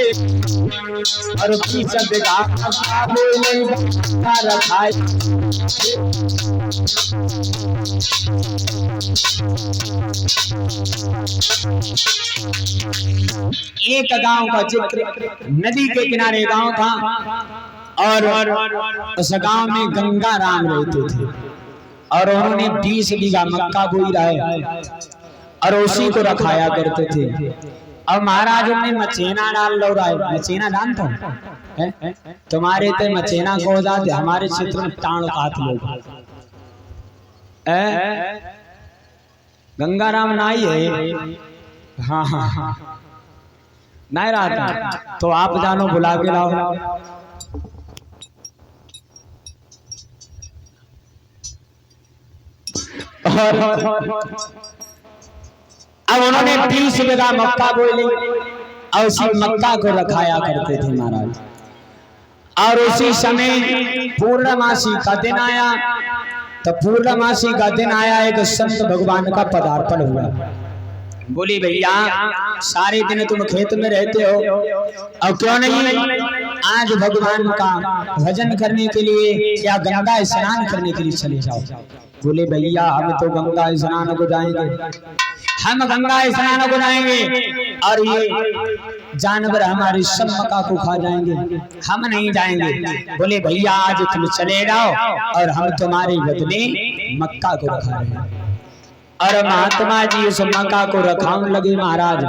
और 20 बीघा मक्का बोई मक्का रखाए। एक गांव का जिक्र, नदी के किनारे गांव था, और उस गांव में गंगा राम रहते थे, और उन्होंने 20 बीघा मक्का बोई रहा और उसी को रखाया करते थे। अब महाराज ने मचेना डाल लो रहा है, मचेना जानते हो तुम्हारे ते मचेना को जाते, हमारे क्षेत्र में टाण काट लोग। गंगाराम नाई है, हाँ हाँ हाँ नहीं रहा, तो आप जानो बुला के लाओ। अब उन्होंने 20 बीघा मक्का बोई और उसी मक्का को रखाया करते थे महाराज। और उसी समय पूर्णमासी का दिन आया, तो पूर्णमासी का दिन आया, एक संत भगवान का पदार्पण हुआ। बोली भैया सारे दिन तुम खेत में रहते हो, और क्यों नहीं आज भगवान का भजन करने के लिए या गंगा स्नान करने के लिए चले जाओ। बोले भैया हम तो गंगा स्नान को जाएंगे, हम गंगा स्नान को जाएंगे और ये जानवर हमारी सब मक्का को खा जाएंगे, हम नहीं जाएंगे। बोले भैया आज तुम चले जाओ और हम तुम्हारे बदले मक्का को रखा रहे हैं। और महात्मा जी उस मक्का को रखाने लगे महाराज।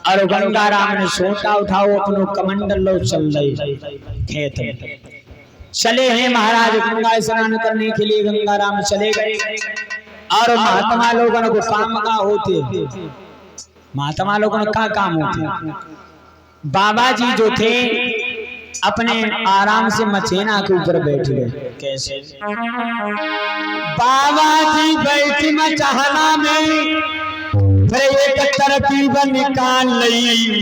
और गंगा राम ने सोटा उठाओ अपनो कमंडल लो चल रहे खेत में चले हैं महाराज। गंगा स्नान करने के लिए गंगा राम चले गए। और महात्मा लोगों को काम का होते, महात्मा लोगों का काम होते। बाबा जी जो थे अपने आराम से मचेना के ऊपर बैठ गए। कैसे बाबा जी बैठी मचाना में फिर एक तरकीब निकाल ली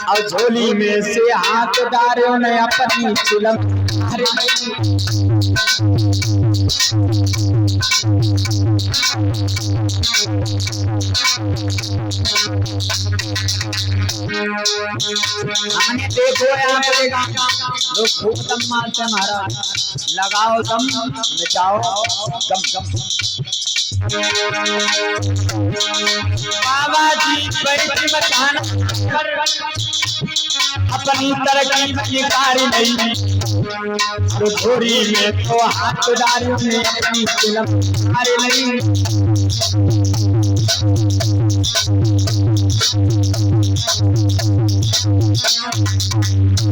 और झोली में से हाथ डारे ने अपनी चिलम हमने देखो यहाँ पे लोग खूब दम मारते महाराज। लगाओ दम मिटाओ दम दम। बाबा जी बैठ मचान अपनी तरकीब निकाल नहीं तो झोरी में तो हाथ डारियों ने अपनी फिल्म मारे नहीं।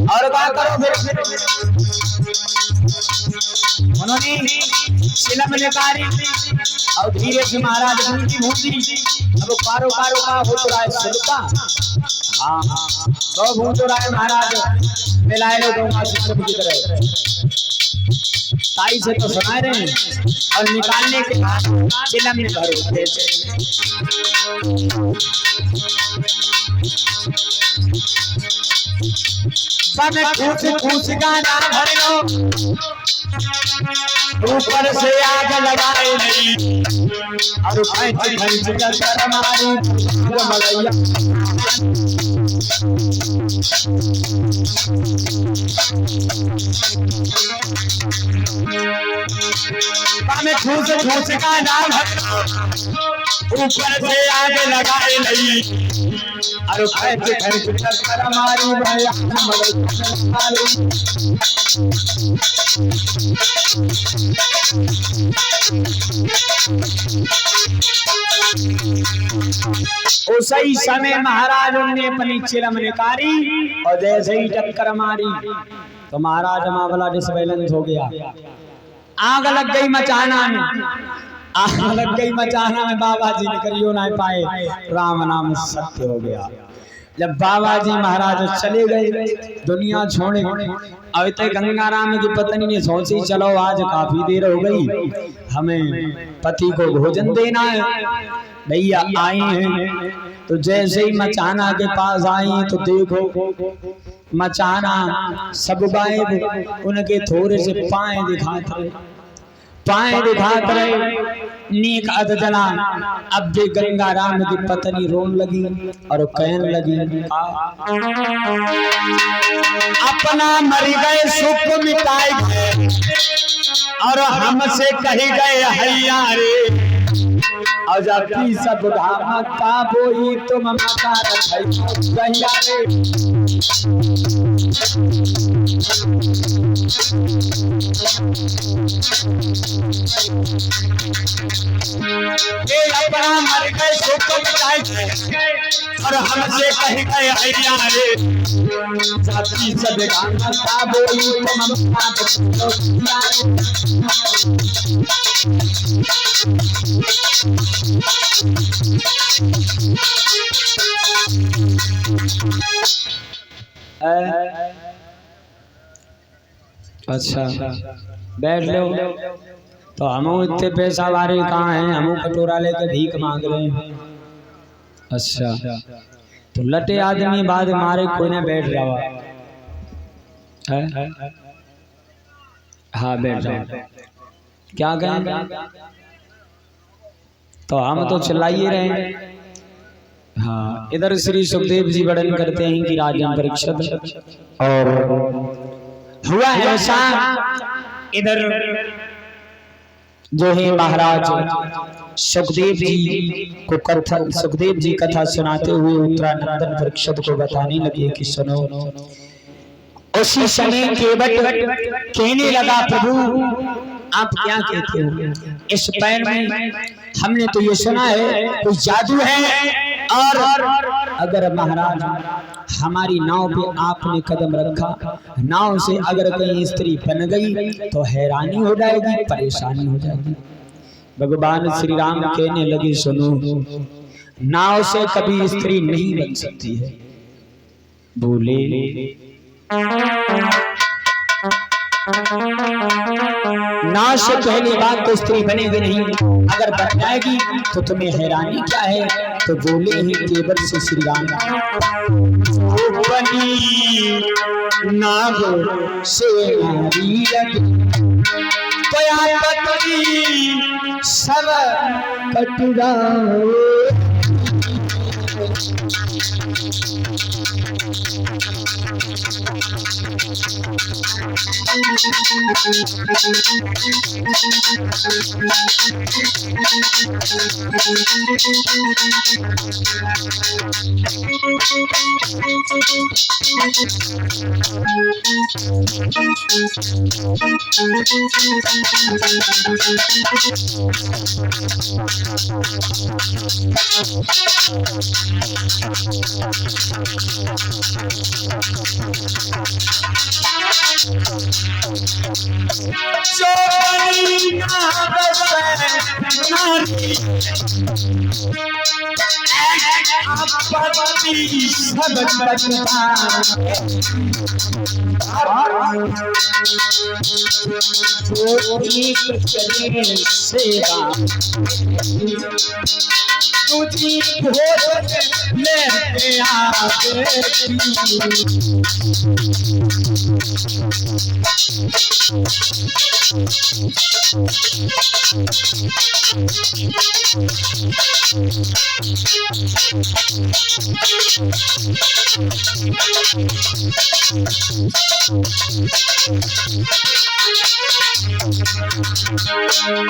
और बात करो फिर उन्होंने फिल्म निकाली और धीरे से महाराज उनकी भूति अब पारो पारो का हो रहा है सुनता। हाँ तो भूत रहा है महाराज मिलाए लोगों का सिस्टम की तरह ताई से तो सुना रहे हैं। और निकालने के बाद चिलम में भरो सब पूछ गाना भर लो ऊपर से आग लगाए नहीं और खंच कर मारी मलैया ठूस का नाम ऊपर से आग लगाए नहीं और खंच कर मारी उसी समय महाराज ने अपनी चिलम निकाली और जैसे ही टक्कर मारी तो महाराज मामला डिसबैलेंस हो गया। आग लग गई मचाना में, आग लग गई मचाना में। बाबा जी ने करियो ना पाए, राम नाम सत्य हो गया। जब बाबा जी महाराज चले गए दुनिया छोड़े, अभी तक गंगा राम की पत्नी ने सोची चलो आज काफी देर हो गई, हमें पति को भोजन देना है। भैया आए हैं तो जैसे ही मचाना के पास आई तो देखो मचाना सब गायब, उनके थोड़े से पाए दिखाते रहे नेक अद जना। अब भी गंगा राम की पत्नी रोन लगी और कहने लगी अपना मर गए सुख मिटाए गए और हमसे कही गए हैया रे और जब सब धाम का बोई तुम माता रखैया रे। अपना मर गए सुख मिटाए और हमसे कही गए हैया रे जाति सब धाम का बोई तुम माता रखैया अच्छा बैठ लो। तो हम इतने पैसा वाले कहाँ हैं, हम कटोरा लेकर भीख मांग रहे हैं। अच्छा तो लटे आदमी बाद मारे कोई ना बैठ जाओ है? हाँ बैठ जाओ। क्या कहें तो हम तो चिल्लाइए रहे हाँ, इधर श्री सुखदेव जी वर्णन करते हैं कि राजा परीक्षित और हुआ है ऐसा। इधर जो है महाराज सुखदेव जी को कथा, सुखदेव जी कथा सुनाते हुए उत्तरानंदन परीक्षित को बताने लगे कि सुनो। उसी समय केवट कहने लगा, प्रभु आप क्या कहते हो? इस पैर में हमने तो ये सुना है कोई जादू है, और अगर महाराज हमारी नाव पे आपने कदम रखा, नाव से अगर कहीं स्त्री बन गई तो हैरानी हो जाएगी, परेशानी हो जाएगी। भगवान श्री राम कहने लगे, सुनो, नाव से कभी स्त्री नहीं बन सकती है। बोले नाव से पहली बात तो स्त्री बनेगी नहीं, अगर बन जाएगी तो तुम्हें हैरानी क्या है? तो बोले ही केवट से श्री राम, बनी नाग से नारी सब कटुरा तुझी भोज लेते आवे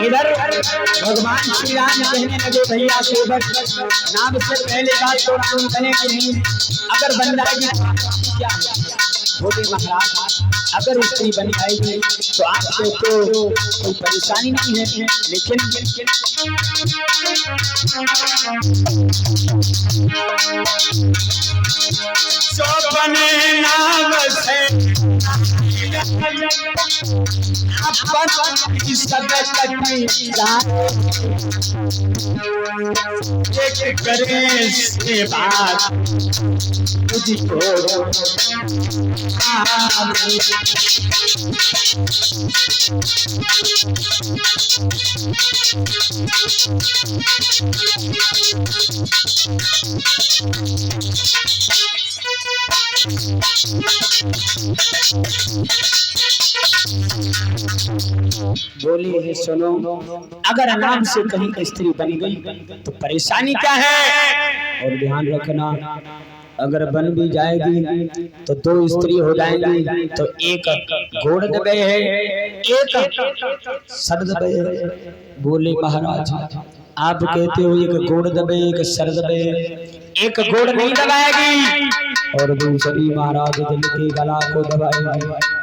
इधर भगवान श्री राम कहने लगे, भैया केवट नाम से पहले बात तो तुम बनेगी नहीं, अगर बन जाएगी क्या है? बोले महाराज अगर स्त्री बन जाएगी तो आपको तो कोई परेशानी नहीं है, लेकिन जो बने नाम से एक करे से बात तुझको बोली है, सुनो, अगर नाम से कहीं स्त्री बन गई तो परेशानी क्या है? और ध्यान रखना, अगर बन भी जाएगी तो दो स्त्री हो जाएंगी, तो एक घोड़ दबे है, एक सर दबे है। बोले महाराज आप कहते हो एक घोड़ दबे एक सर दबे, एक घोड़ नहीं दबाएगी और दूसरी महाराज दिल के गला को दबाएगी।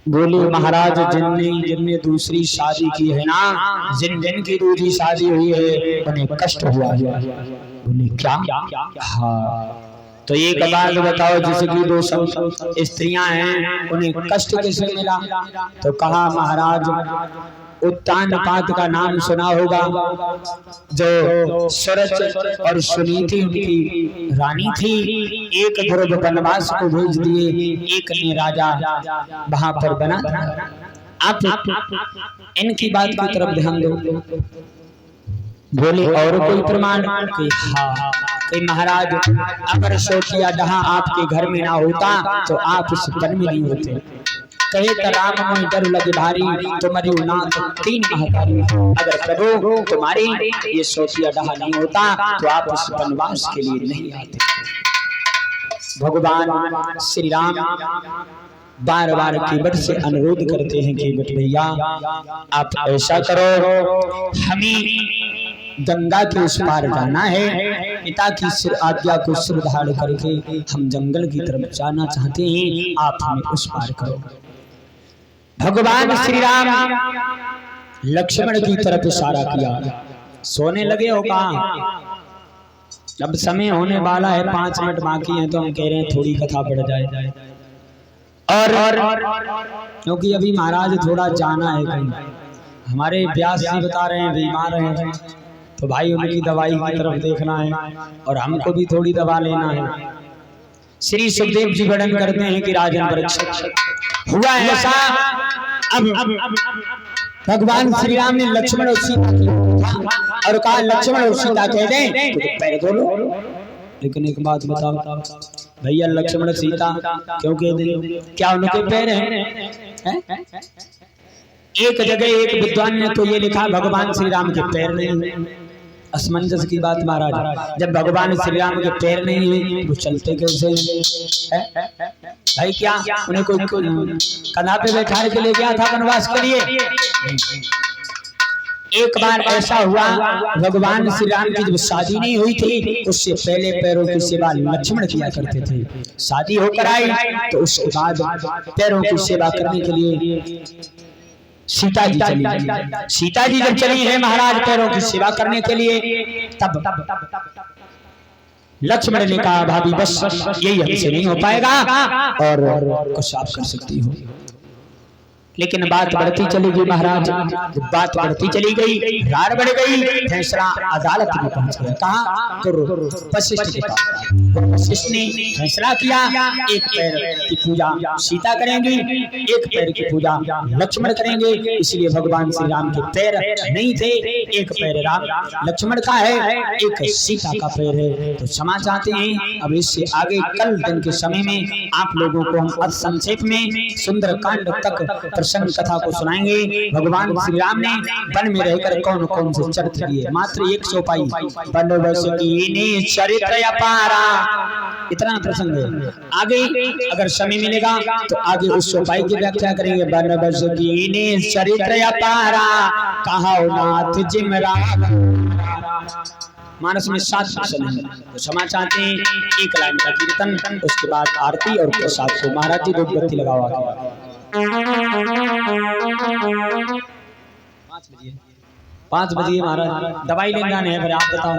बोले महाराज जिनने दूसरी शादी की है ना, जिन की दूसरी शादी हुई है उन्हें कष्ट हुआ है। बोले क्या? हाँ, तो एक बात बताओ, जिसकी दो स्त्रियां हैं उन्हें कष्ट कैसे मिला? तो कहा महाराज उत्तानपाद का नाम सुना होगा, जो सूरज और सुनीति उनकी रानी थी। एक ध्रुव वनवास को भेज दिए, एक ने राजा वहां पर बना था। आप इनकी बात की तरफ ध्यान दो। बोले और कोई प्रमाण? हाँ, महाराज अगर सोचिया जहां आपके घर में ना होता तो आप इस वन में नहीं होते। कहे त राम मोहि डर लगे भारी, तुम्हारी नाथ तीन महतारी। अगर प्रभु तुम्हारी ये सोचिया डहा नहीं होता तो आप इस वनवास के लिए नहीं आते। भगवान श्री राम बार बार केवट से अनुरोध करते हैं, केवट भैया आप ऐसा करो, हमें गंगा के उस पार जाना है, पिता की सिर आज्ञा को सिर धाड़ करके हम जंगल की तरफ जाना चाहते हैं, आप हमें उस पार करो। भगवान श्री राम लक्ष्मण की तरफ इशारा किया। सोने लगे हो कहाँ? अब समय होने वाला है, 5 मिनट बाकी है, तो हम कह रहे हैं थोड़ी कथा बढ़ जाए। और क्योंकि अभी महाराज थोड़ा जाना है कहीं, हमारे व्यास जी बता रहे हैं बीमार हैं, तो भाई उनकी दवाई की तरफ देखना है और हमको भी थोड़ी दवा लेना है। श्री सुखदेव जी वर्णन करते हैं कि राजन वृक्ष हुआ ऐसा, अब भगवान श्री राम ने लक्ष्मण और सीता की और कहा लक्ष्मण और सीता कह दें तो पैर धो लो। लेकिन एक बात बताओ भैया, लक्ष्मण सीता क्यों कह दें? क्या उनके पैर हैं? एक जगह एक विद्वान ने तो ये लिखा भगवान श्री राम के पैर नहीं। असमंजस की बात महाराज, जब भगवान श्री राम के पैर नहीं हुए वो चलते कैसे है? भाई क्या उन्हें कोई कंधा पे बैठा के ले गया था वनवास के लिए? एक बार ऐसा हुआ, भगवान श्री राम की जब शादी नहीं हुई थी उससे पहले पैरों की सेवा लक्ष्मण किया करते थे। शादी होकर आई तो उसके बाद पैरों की सेवा करने के लिए सीता जी चली। सीता जी जब चली है महाराज पैरों की सेवा करने के लिए, तब लक्ष्मण ने कहा भाभी बस यही हमसे नहीं हो पाएगा और कुछ आप कर सकती हो। लेकिन बात बढ़ती चली गई महाराज, बात बढ़ती चली गई, रार बढ़ गई, फैसला अदालत में पहुंच गया। कहाँ? वशिष्ठ के पास। वशिष्ठ ने फैसला किया एक पैर की पूजा सीता करेंगी, एक पैर की पूजा लक्ष्मण करेंगे। इसलिए भगवान श्री राम के पैर नहीं थे, एक पैर राम लक्ष्मण का है, एक सीता का पैर है। तो क्षमा चाहते हैं, अब इससे आगे कल दिन के समय में आप लोगों को हम संक्षेप में सुंदर कांड तक प्रसंग कथा को सुनाएंगे। भगवान श्री राम ने वन में रहकर कौन कौन से चरित्र किए, मात्र 1 चौपाई बनवस कीने चरित्र अपारा, इतना प्रसंग है। आगे अगर समय मिलेगा तो आगे उस चौपाई की व्याख्या करेंगे। बनवस कीने चरित्र अपारा कहा नाथ जिम राम, मानस में 7 प्रसंग है। तो क्षमा चाहते हैं, 1 लाइन का कीर्तन, उसके बाद आरती और प्रसाद को महाराज जी धूपबत्ती लगाओ। 5 बजे महाराज दवाई लेने जाने हैं, फिर आप बताओ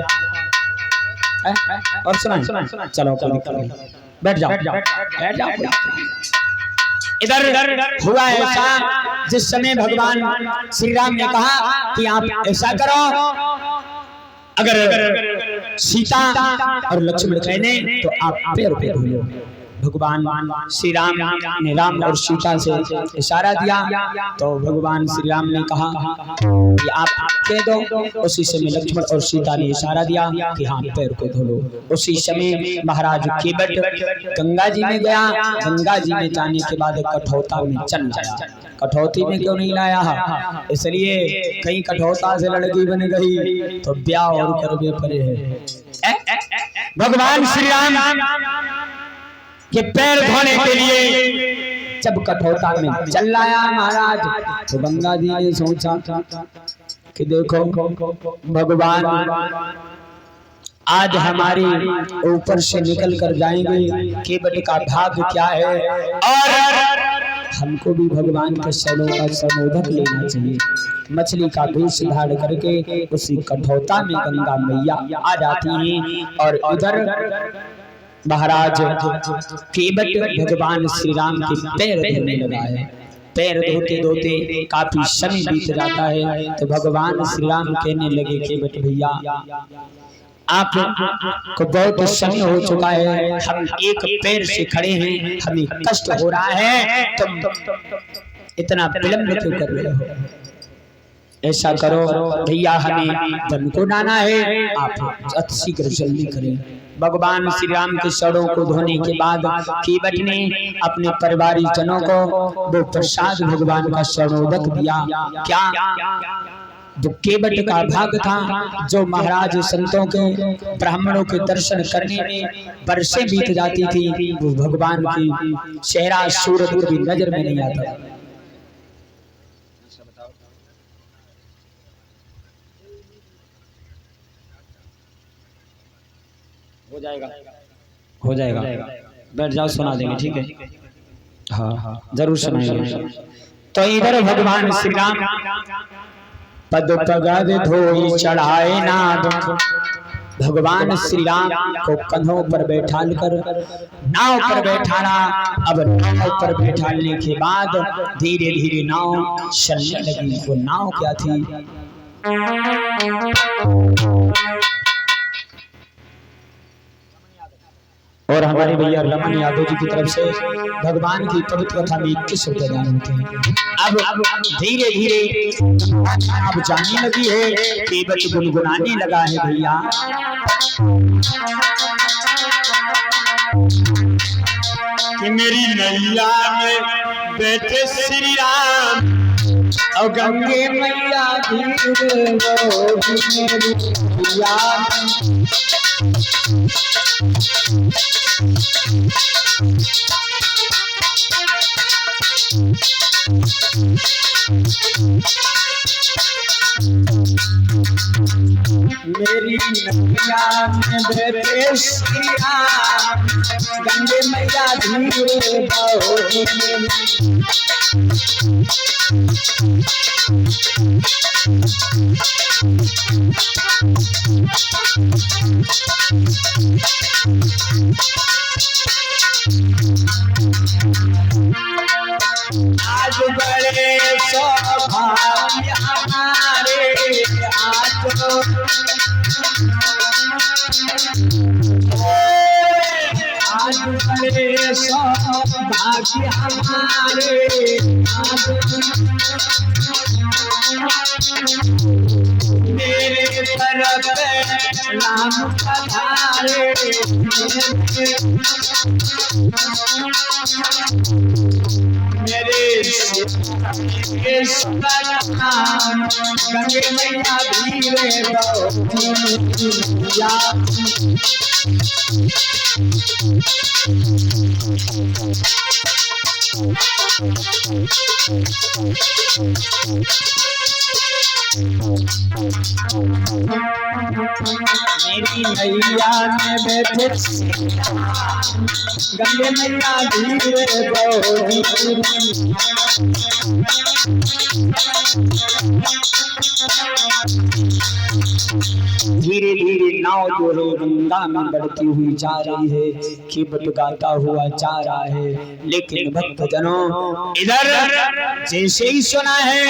और सुनाएं। चलो कोई दिक्कत नहीं, बैठ जाओ बैठ जाओ। इधर हुआ ऐसा जिस समय भगवान श्री राम ने कहा कि आप ऐसा करो, अगर सीता और लक्ष्मण कहने तो आप पैर पे धो लो। भगवान श्री राम ने राम और सीता से इशारा दिया तो भगवान श्री राम ने कहा कि आप कह दो। उसी समय लक्ष्मण और सीता ने इशारा दिया कि हाँ पैर को धो लो। उसी समय महाराज केवट गंगा जी में गया। गंगा जी में जाने के बाद कठौता में चल जाया। कठौती में क्यों नहीं लाया? इसलिए कहीं कठौता से लड़की बन गई तो ब्याह और करवे पड़े है। भगवान श्री राम के पैर धोने के लिए जब कठौता में चल लाया महाराज, तो गंगा जी ने सोचा कि देखो भगवान आज हमारे ऊपर से निकल कर जाएंगे, केवट का भाग्य क्या है, और हमको भी भगवान के चरणों का संबोधन लेना चाहिए। मछली का वेश धारण करके उसी कठौता में गंगा मैया आ जाती हैं और इधर महाराज केवट भगवान श्री राम के पैर धोने लगा है। पैर धोते धोते काफी समय बीत जाता है तो भगवान श्री राम कहने लगे केवट भैया आप को बहुत समय हो चुका है, हम एक पैर से खड़े हैं, हमें कष्ट हो रहा है, तुम इतना विलंब क्यों कर रहे हो? ऐसा करो भैया हमें वन को जाना है, आप अतिशीघ्र जल्दी करें। भगवान श्री राम के चरणों को धोने के बाद कीबट ने अपने परिवारी जनों को वो प्रसाद भगवान का चरणोदक दिया। क्या जो केवट का भाग था, जो महाराज संतों के ब्राह्मणों के दर्शन करने में बरसें बीत जाती थी, वो भगवान की चेहरा सूरत भी नजर में नहीं आता। हो जाएगा बैठ जाओ, सुना देंगे, ठीक है? हाँ जरूर सुनाएंगे। तो इधर भगवान श्री राम पद पगद धोई चढ़ाए नाद, भगवान श्री राम को कंधों पर बैठाल कर नाव पर बैठाना। अब नाव पर बैठालने के बाद धीरे धीरे नाव चलने लगी। वो नाव क्या थी? और हमारे भैया रमन यादव जी की तरफ से भगवान की पवित्र कथा में 21 रुपए दान होते हैं। अब धीरे धीरे अब जाने लगी है, केवट गुनगुनाने लगा है भैया। कि मेरी नैया में बैठे श्री राम और गंगे मैया धीरे मेरी नैया में बैठे श्री राम गंगे मैया धीरे आज बड़े सौभाग्य हमारे, आज बड़े सौभाग्य हमारे, मेरे तरफ राम पधारे। मेरे गंगे मैया धीरे मेरी नैया में बैठे गंगे मैया धीरे धीरे धीरे नाव जो है गंगा में बढ़ती हुई जा रही है, केवट गाता हुआ जा रहा है। लेकिन भक्त जनों इधर जैसे ही सुना है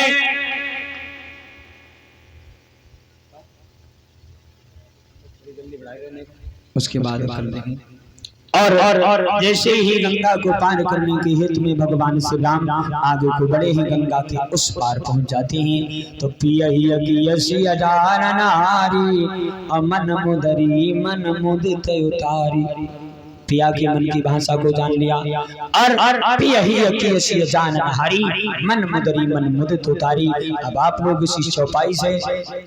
उसके बाद कर देंगे। और जैसे ही गंगा को पार करने के हेतु में भगवान श्री राम आगे को बढ़े ही गंगा के उस पार पहुंच जाते हैं। तो पियसी अजान नारी मन मुदरी मन मुदित उतारी, पिया के मन की भाषा को जान लिया। और पियसी जान हारी मन मुदरी मन मुदित उतारी। अब आप लोग इसी चौपाई से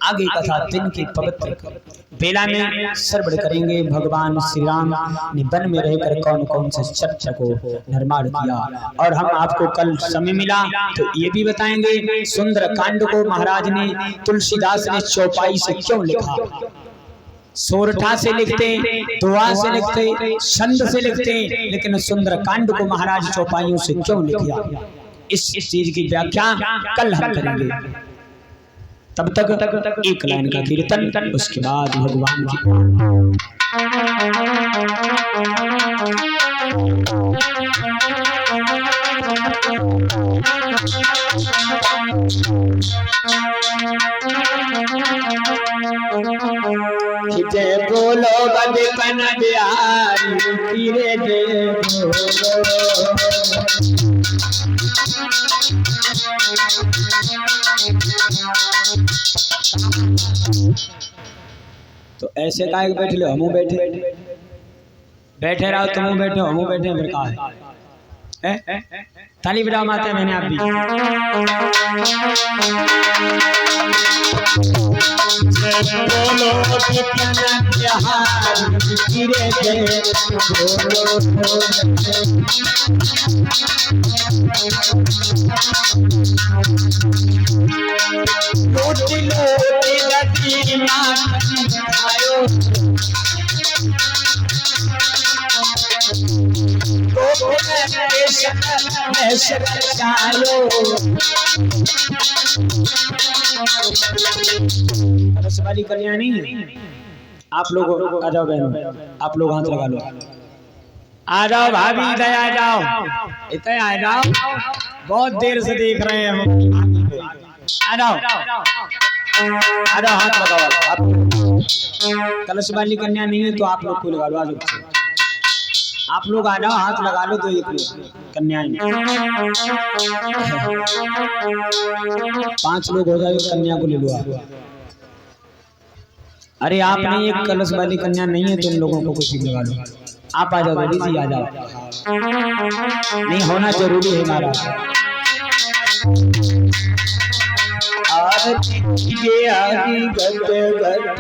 आगे कथा दिन की पवित्र बेला में श्रवण करेंगे। भगवान श्री राम ने वन में रहकर कौन कौन से चर्चा को निर्माण किया, और हम आपको कल समय मिला तो ये भी बताएंगे सुंदर कांड को महाराज ने तुलसीदास ने चौपाई से क्यों लिखा। सोरठा से लिखते, दुआ से लिखते, छंद से लिखते, लेकिन सुंदर कांड को महाराज चौपाइयों से क्यों लिखा, इस चीज की व्याख्या कल हम करेंगे। तब तक एक लाइन का कीर्तन, उसके बाद भगवान की जय बोलो बदपन बिहारी तीरे जय बोलो। तो ऐसे काहे बैठे, हमू बैठे। बैठे रहो, तुम बैठे हो, हम बैठे, फिर कहा है? ताली बजाओ माता, मैंने आप भी। बोलो कितना प्यार गिरे गए, लोटी लोटी लगी नाच आयो, वाली कन्या नहीं है। आप लोग आ जाओ बहनों, आप लोग हाथ लगा लो। आ जाओ भाभी, इधर आ जाओ, इधर आ जाओ, बहुत देर से देख रहे हैं हम। आ जाओ आ जाओ, हाथ लगाओ। आप कलश वाली कन्या नहीं है तो आप लोग को लगा लो। आ जाओ, आप लोग आ जाओ, हाथ लगा लो। तो एक कन्याएं 5 लोग हो जाए, कन्या को ले लो आप। अरे आप नहीं, एक कलश वाली कन्या नहीं है, तुम लोगों को कुछ लगा लो। आप आ जाओ, बेटी जी आ जाओ, नहीं होना जरूरी है हमारा। आरती के आगे गट गट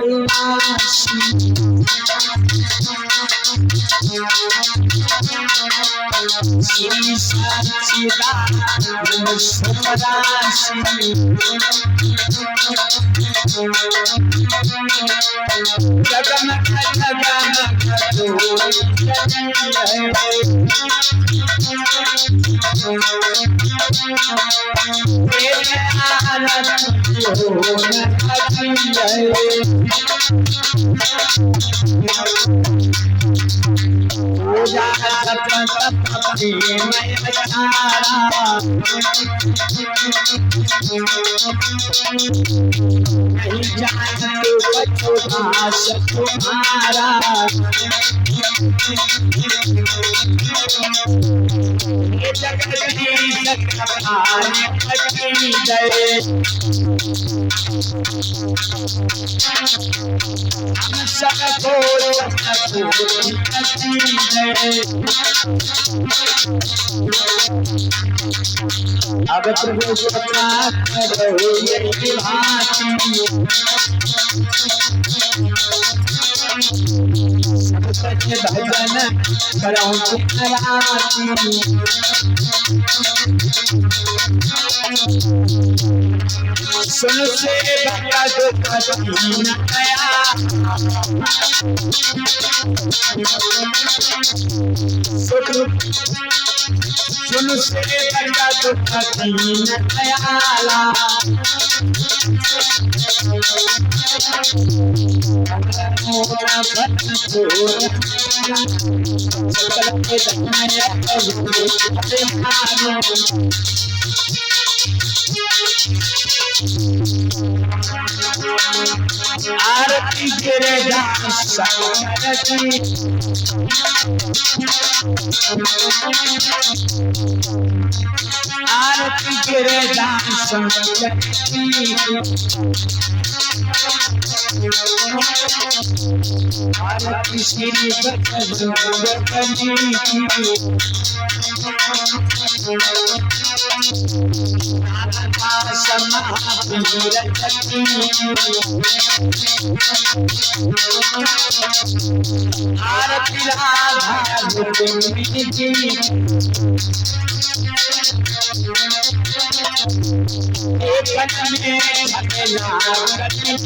श्री सच्चिदानंद सुपराशि जगमग जगमग नहीं जानते बचोदास तुम्हारा ये जगदीश कथाने कटी गए हम सबको कटी गए। अब प्रभु करो यही भांति सब सच भजन करो चितराती सुन से बड़ा दुख न गया सुन से बड़ा दुख न गया आरती तेरे आरती तेरे आरती श्री आरती राधा रुक्मिणी जी एक में झमेला करती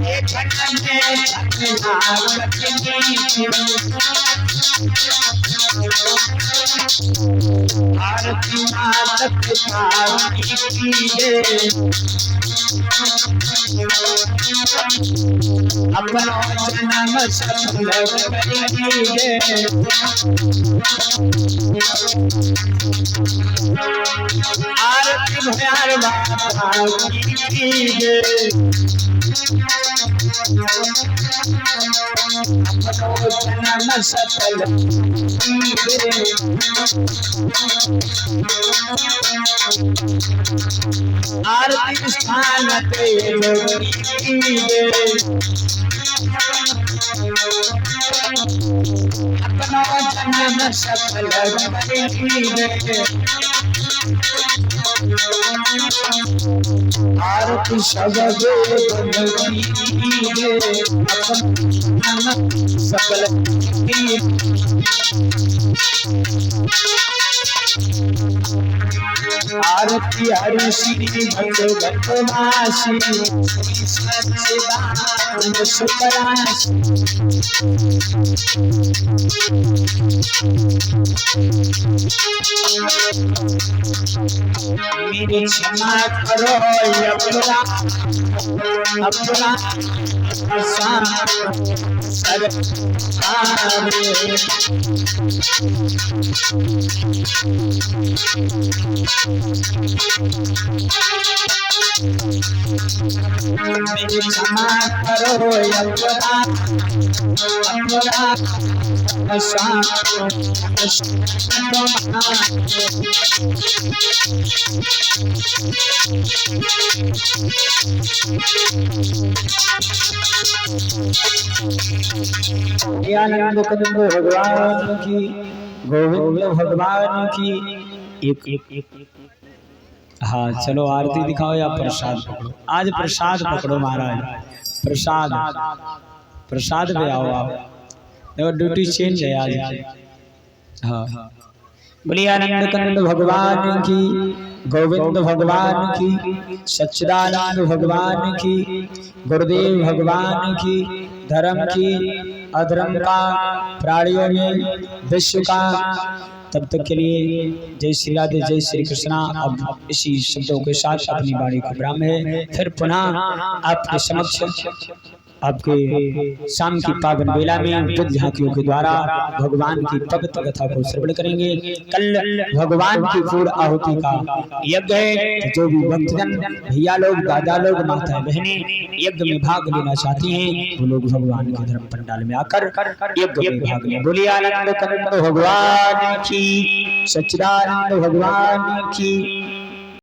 एक में झमेला करती आरती माता की अपना जन्म सफल करेंगे आरती भयार बाबा की अपना जन्म सफल आरती स्थान पे जोगी दे अपना जन्म सफल करी दे आरती शब्द बंदगी दे अपना जन्म सफल करी आरती हरि श्री भगवत वासी सच्चिदानंद सुखरासी मेरी क्षमा करो अपना मेरी क्षमा करो आनंद कंद भगवान की, गोविंद भगवान की। एक हाँ चलो आरती दिखाओ या प्रसाद पकड़ो। आज प्रसाद पकड़ो महाराज, प्रसाद प्रसाद पे आओ आप, देखो ड्यूटी चेंज है आज। हाँ बोलिए आनंद कंद भगवान की, गोविंद भगवान की, सच्चिदानंद भगवान की, गुरुदेव भगवान की, धर्म की, अधर्म का, प्राणियों में, विश्व का। तब तक के लिए जय श्री राधे, जय श्री कृष्णा। अब इसी शब्दों के साथ अपनी वाणी को विराम है। फिर पुनः आपके समक्ष आपके शाम की पावन बेला में विविध झांकियों के द्वारा भगवान की पवित्र कथा को श्रवण करेंगे। कल भगवान की पूर्ण आहुति का यज्ञ है। जो भी भक्तजन भैया लोग, दादा लोग, माता बहनें यज्ञ में भाग लेना चाहती हैं वो लोग भगवान के धर्म पंडाल में आकर यज्ञ में भाग लें। बोलिए आनंद कंद भगवान की, सच्चिदानंद भगवान की।